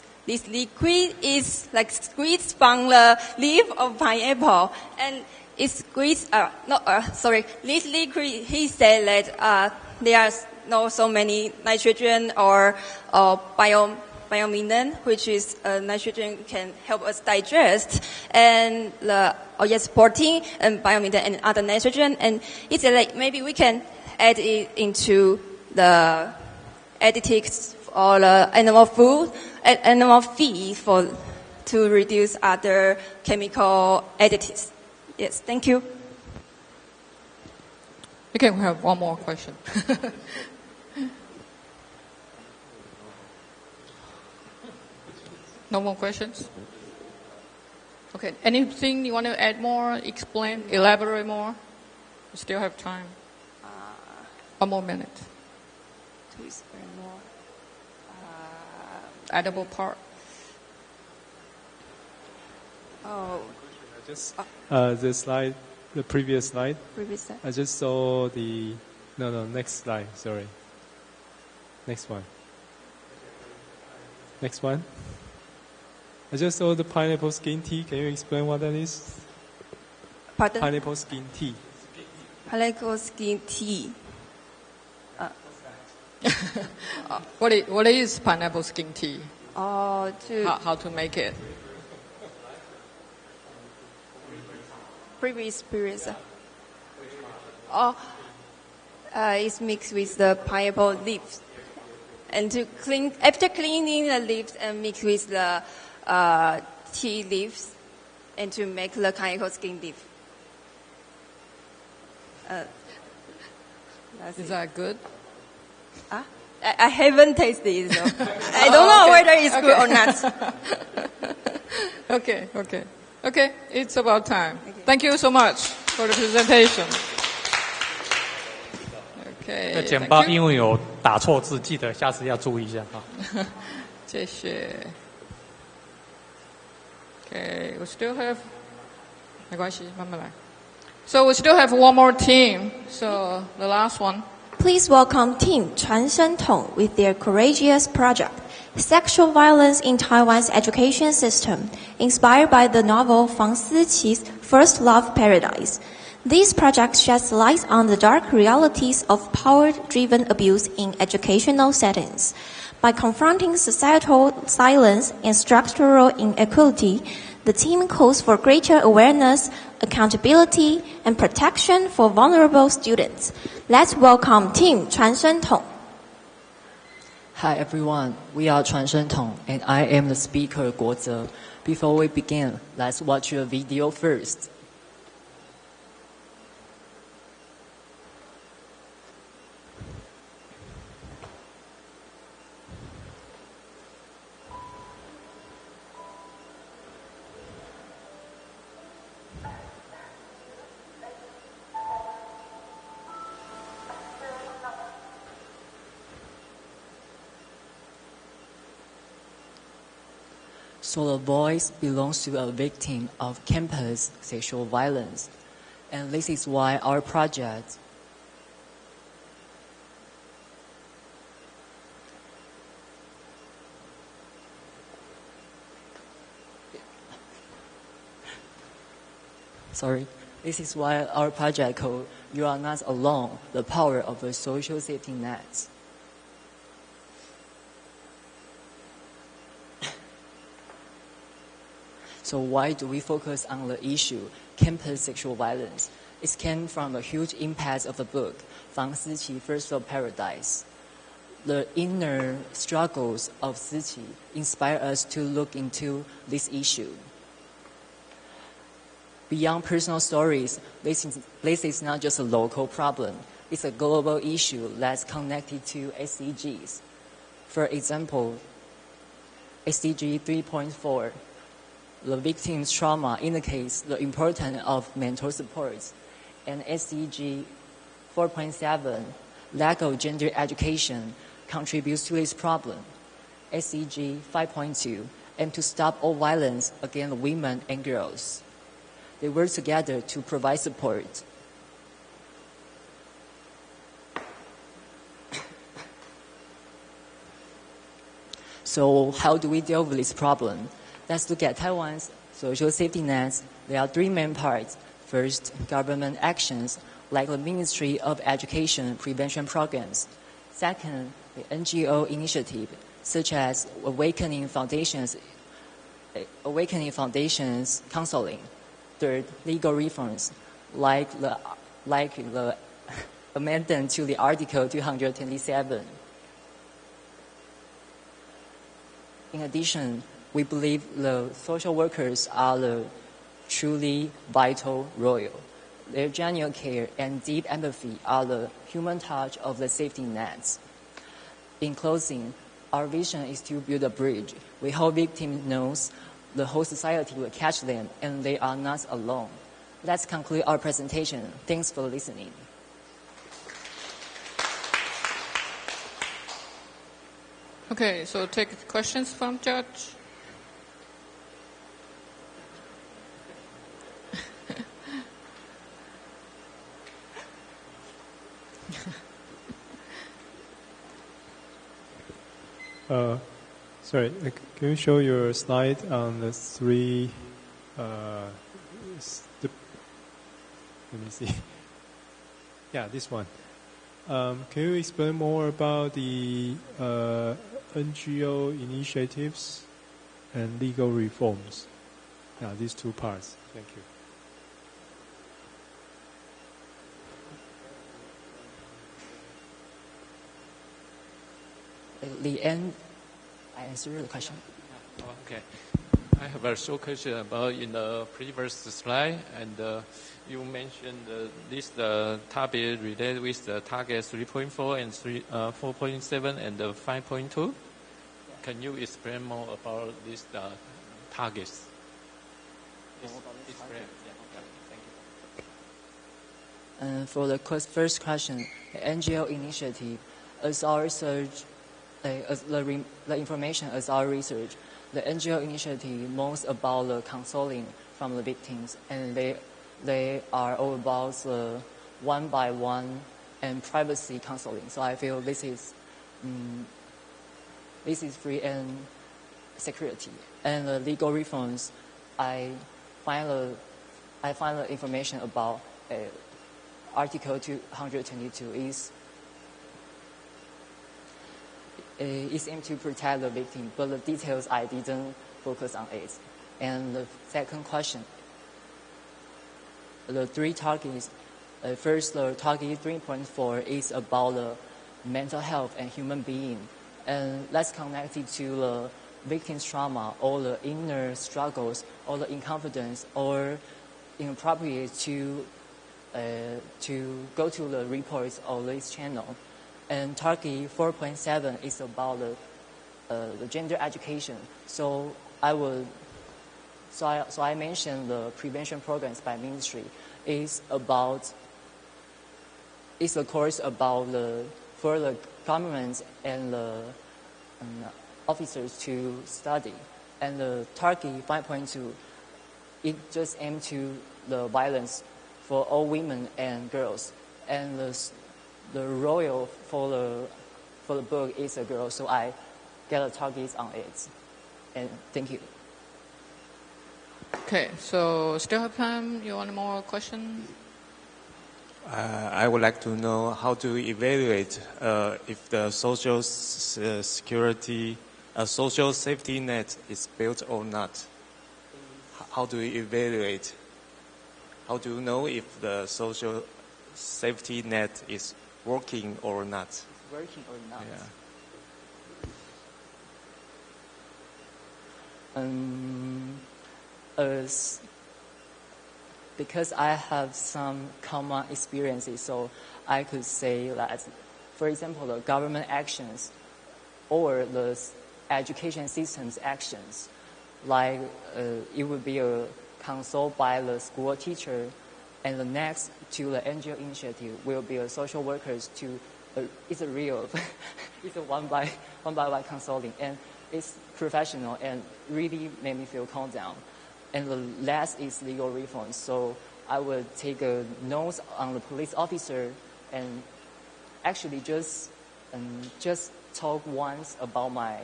liquid is like squeezed from the leaf of pineapple, and it's squeezed. This liquid, he said that there's not so many nitrogen or biomethane, which is nitrogen can help us digest, and protein and biomethane and other nitrogen. And he said like maybe we can add it into the additives or the animal feed to reduce other chemical additives. Yes, thank you. Okay, we have one more question. No more questions? Okay, anything you want to add more, explain, elaborate more? We still have time. One more minute. To explain more. Edible part. Oh. Just the slide, the previous slide. Previous slide. I just saw the next slide. Sorry. Next one. Next one. I just saw the pineapple skin tea. Can you explain what that is? Pardon? Pineapple skin tea. Pineapple skin tea. What is pineapple skin tea? How to make it? Previous. It's mixed with the pineapple leaves, and after cleaning the leaves and mix with the tea leaves, and to make the pineapple skin leaf. Is that good? I haven't tasted it, so I don't know whether it's good or not. Okay, it's about time. Thank you so much for the presentation. 这简报因为有打错字，记得下次要注意一下哈。谢谢。Okay, we still have. 没关系，慢慢来。So we still have one more team. So the last one. Please welcome Team 传声筒 with their courageous project, Sexual Violence in Taiwan's Education System, inspired by the novel Fang Siqi's First Love Paradise. This project sheds light on the dark realities of power-driven abuse in educational settings. By confronting societal silence and structural inequality, the team calls for greater awareness, accountability, and protection for vulnerable students. Let's welcome Team 传声筒. Hi everyone, we are 传声筒 and I am the speaker Guo Ze. Before we begin, let's watch a video first. So the voice belongs to a victim of campus sexual violence. And this is why our project This is why our project called You Are Not Alone, the Power of a Social Safety Net. So why do we focus on the issue, campus sexual violence? It came from a huge impact of the book, Fang Siqi's First Love Paradise. The inner struggles of Siqi inspire us to look into this issue. Beyond personal stories, this is not just a local problem. It's a global issue that's connected to SDGs. For example, SDG 3.4, the victim's trauma indicates the importance of mental support. And SDG 4.7, lack of gender education, contributes to this problem. SDG 5.2, aim to stop all violence against women and girls. They work together to provide support. So how do we deal with this problem? Let's look at Taiwan's social safety nets. There are three main parts. First, government actions, like the Ministry of Education prevention programs. Second, the NGO initiative, such as Awakening Foundation's counseling. Third, legal reforms, like the amendment to the Article 227. In addition, We believe the social workers are the truly vital role. Their genuine care and deep empathy are the human touch of the safety nets. In closing, our vision is to build a bridge. We hope victims know the whole society will catch them and they are not alone. Let's conclude our presentation. Thanks for listening. Okay, so take questions from Judge. Sorry, can you show your slide on the three, let me see. Yeah, this one. Can you explain more about the NGO initiatives and legal reforms? Yeah, these two parts. Thank you. At the end, I answer the question. Okay. I have a short question about in the previous slide, and you mentioned this topic related with the target 3.4 and 4.7 and 5.2. Can you explain more about these targets? For the first question, the NGO initiative, as our research, as the information as our research, the NGO initiative most about the counseling from the victims, and they are all about the one-by-one and privacy counseling. So I feel this is free and security. And the legal reforms, I find the information about Article 222 is aimed to protect the victim, but the details I didn't focus on it. And the second question, the three targets. First, the target 3.4 is about the mental health and human being, and that's connected to the victim's trauma, or the inner struggles, or the inconfidence, or inappropriate to go to the reports of this channel. And target 4.7 is about the gender education. So I mentioned the prevention programs by ministry is a course about for the government and the officers to study. And the target 5.2, it just aims to the violence for all women and girls. And the role for the book is a girl, so I get a target on it. And thank you. Okay, so still have time? You want more question? I would like to know how to evaluate if the social security, social safety net is built or not. How do you evaluate? How do you know if the social safety net is working or not? Working or not? Yeah. Because I have some common experiences, so I could say that, for example, the government actions or the education system's actions, like it would be a consult by the school teacher, and the next to the NGO initiative will be a social workers to, it's a real, it's a one by one consulting, and it's professional and really made me feel calm down. And the last is legal reform. So I would take a note on the police officer and actually just talk once about my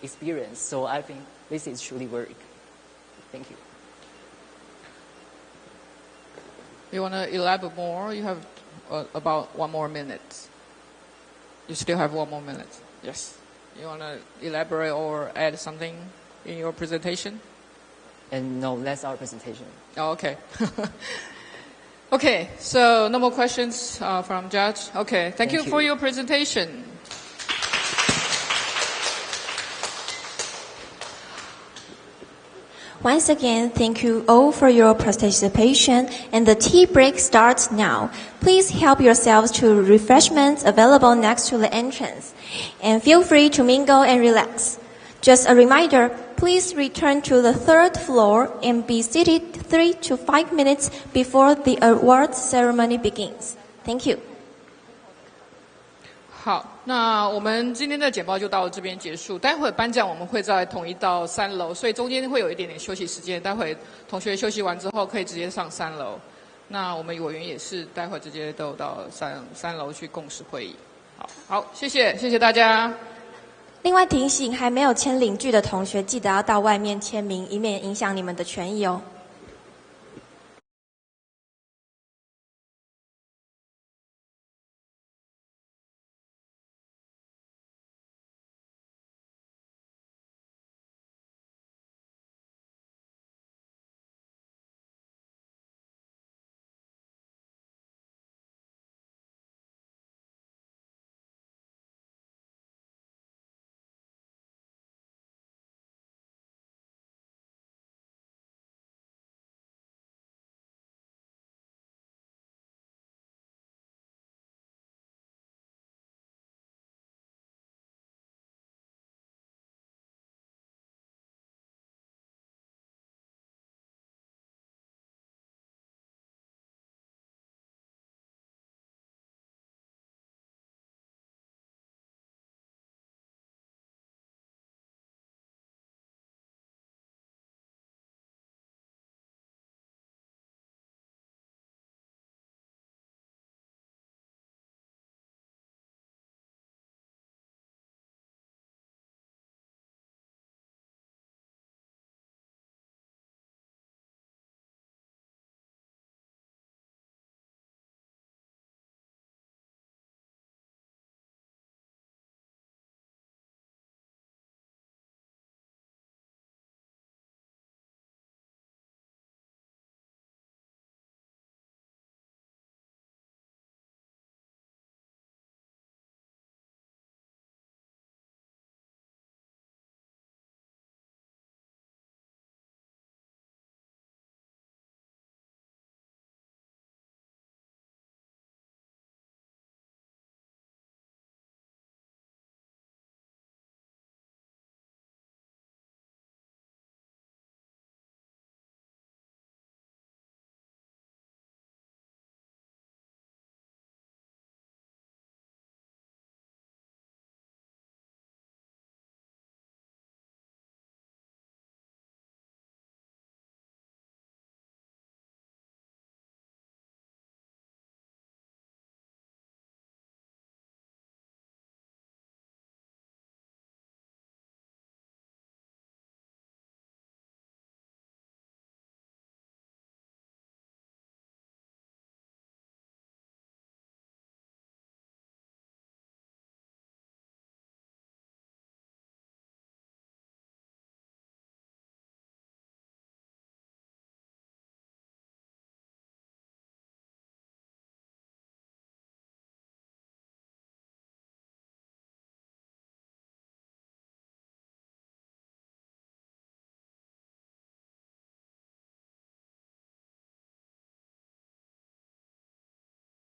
experience. So I think this is truly work. Thank you. You want to elaborate more? You have about 1 more minute. You still have 1 more minute. Yes. You want to elaborate or add something in your presentation? And no, that's our presentation. Oh, okay. Okay, so no more questions from Judge. Okay, thank you for your presentation. Once again, thank you all for your participation, and the tea break starts now. Please help yourselves to refreshments available next to the entrance, and feel free to mingle and relax. Just a reminder, please return to the third floor and be seated 3 to 5 minutes before the awards ceremony begins. Thank you. 好，那我们今天的简报就到这边结束。待会颁奖我们会再统一到3楼，所以中间会有一点点休息时间。待会同学休息完之后可以直接上3楼。那我们委员也是待会直接都到3楼去共识会议。好，谢谢大家。另外提醒，还没有签领据的同学，记得要到外面签名，以免影响你们的权益哦。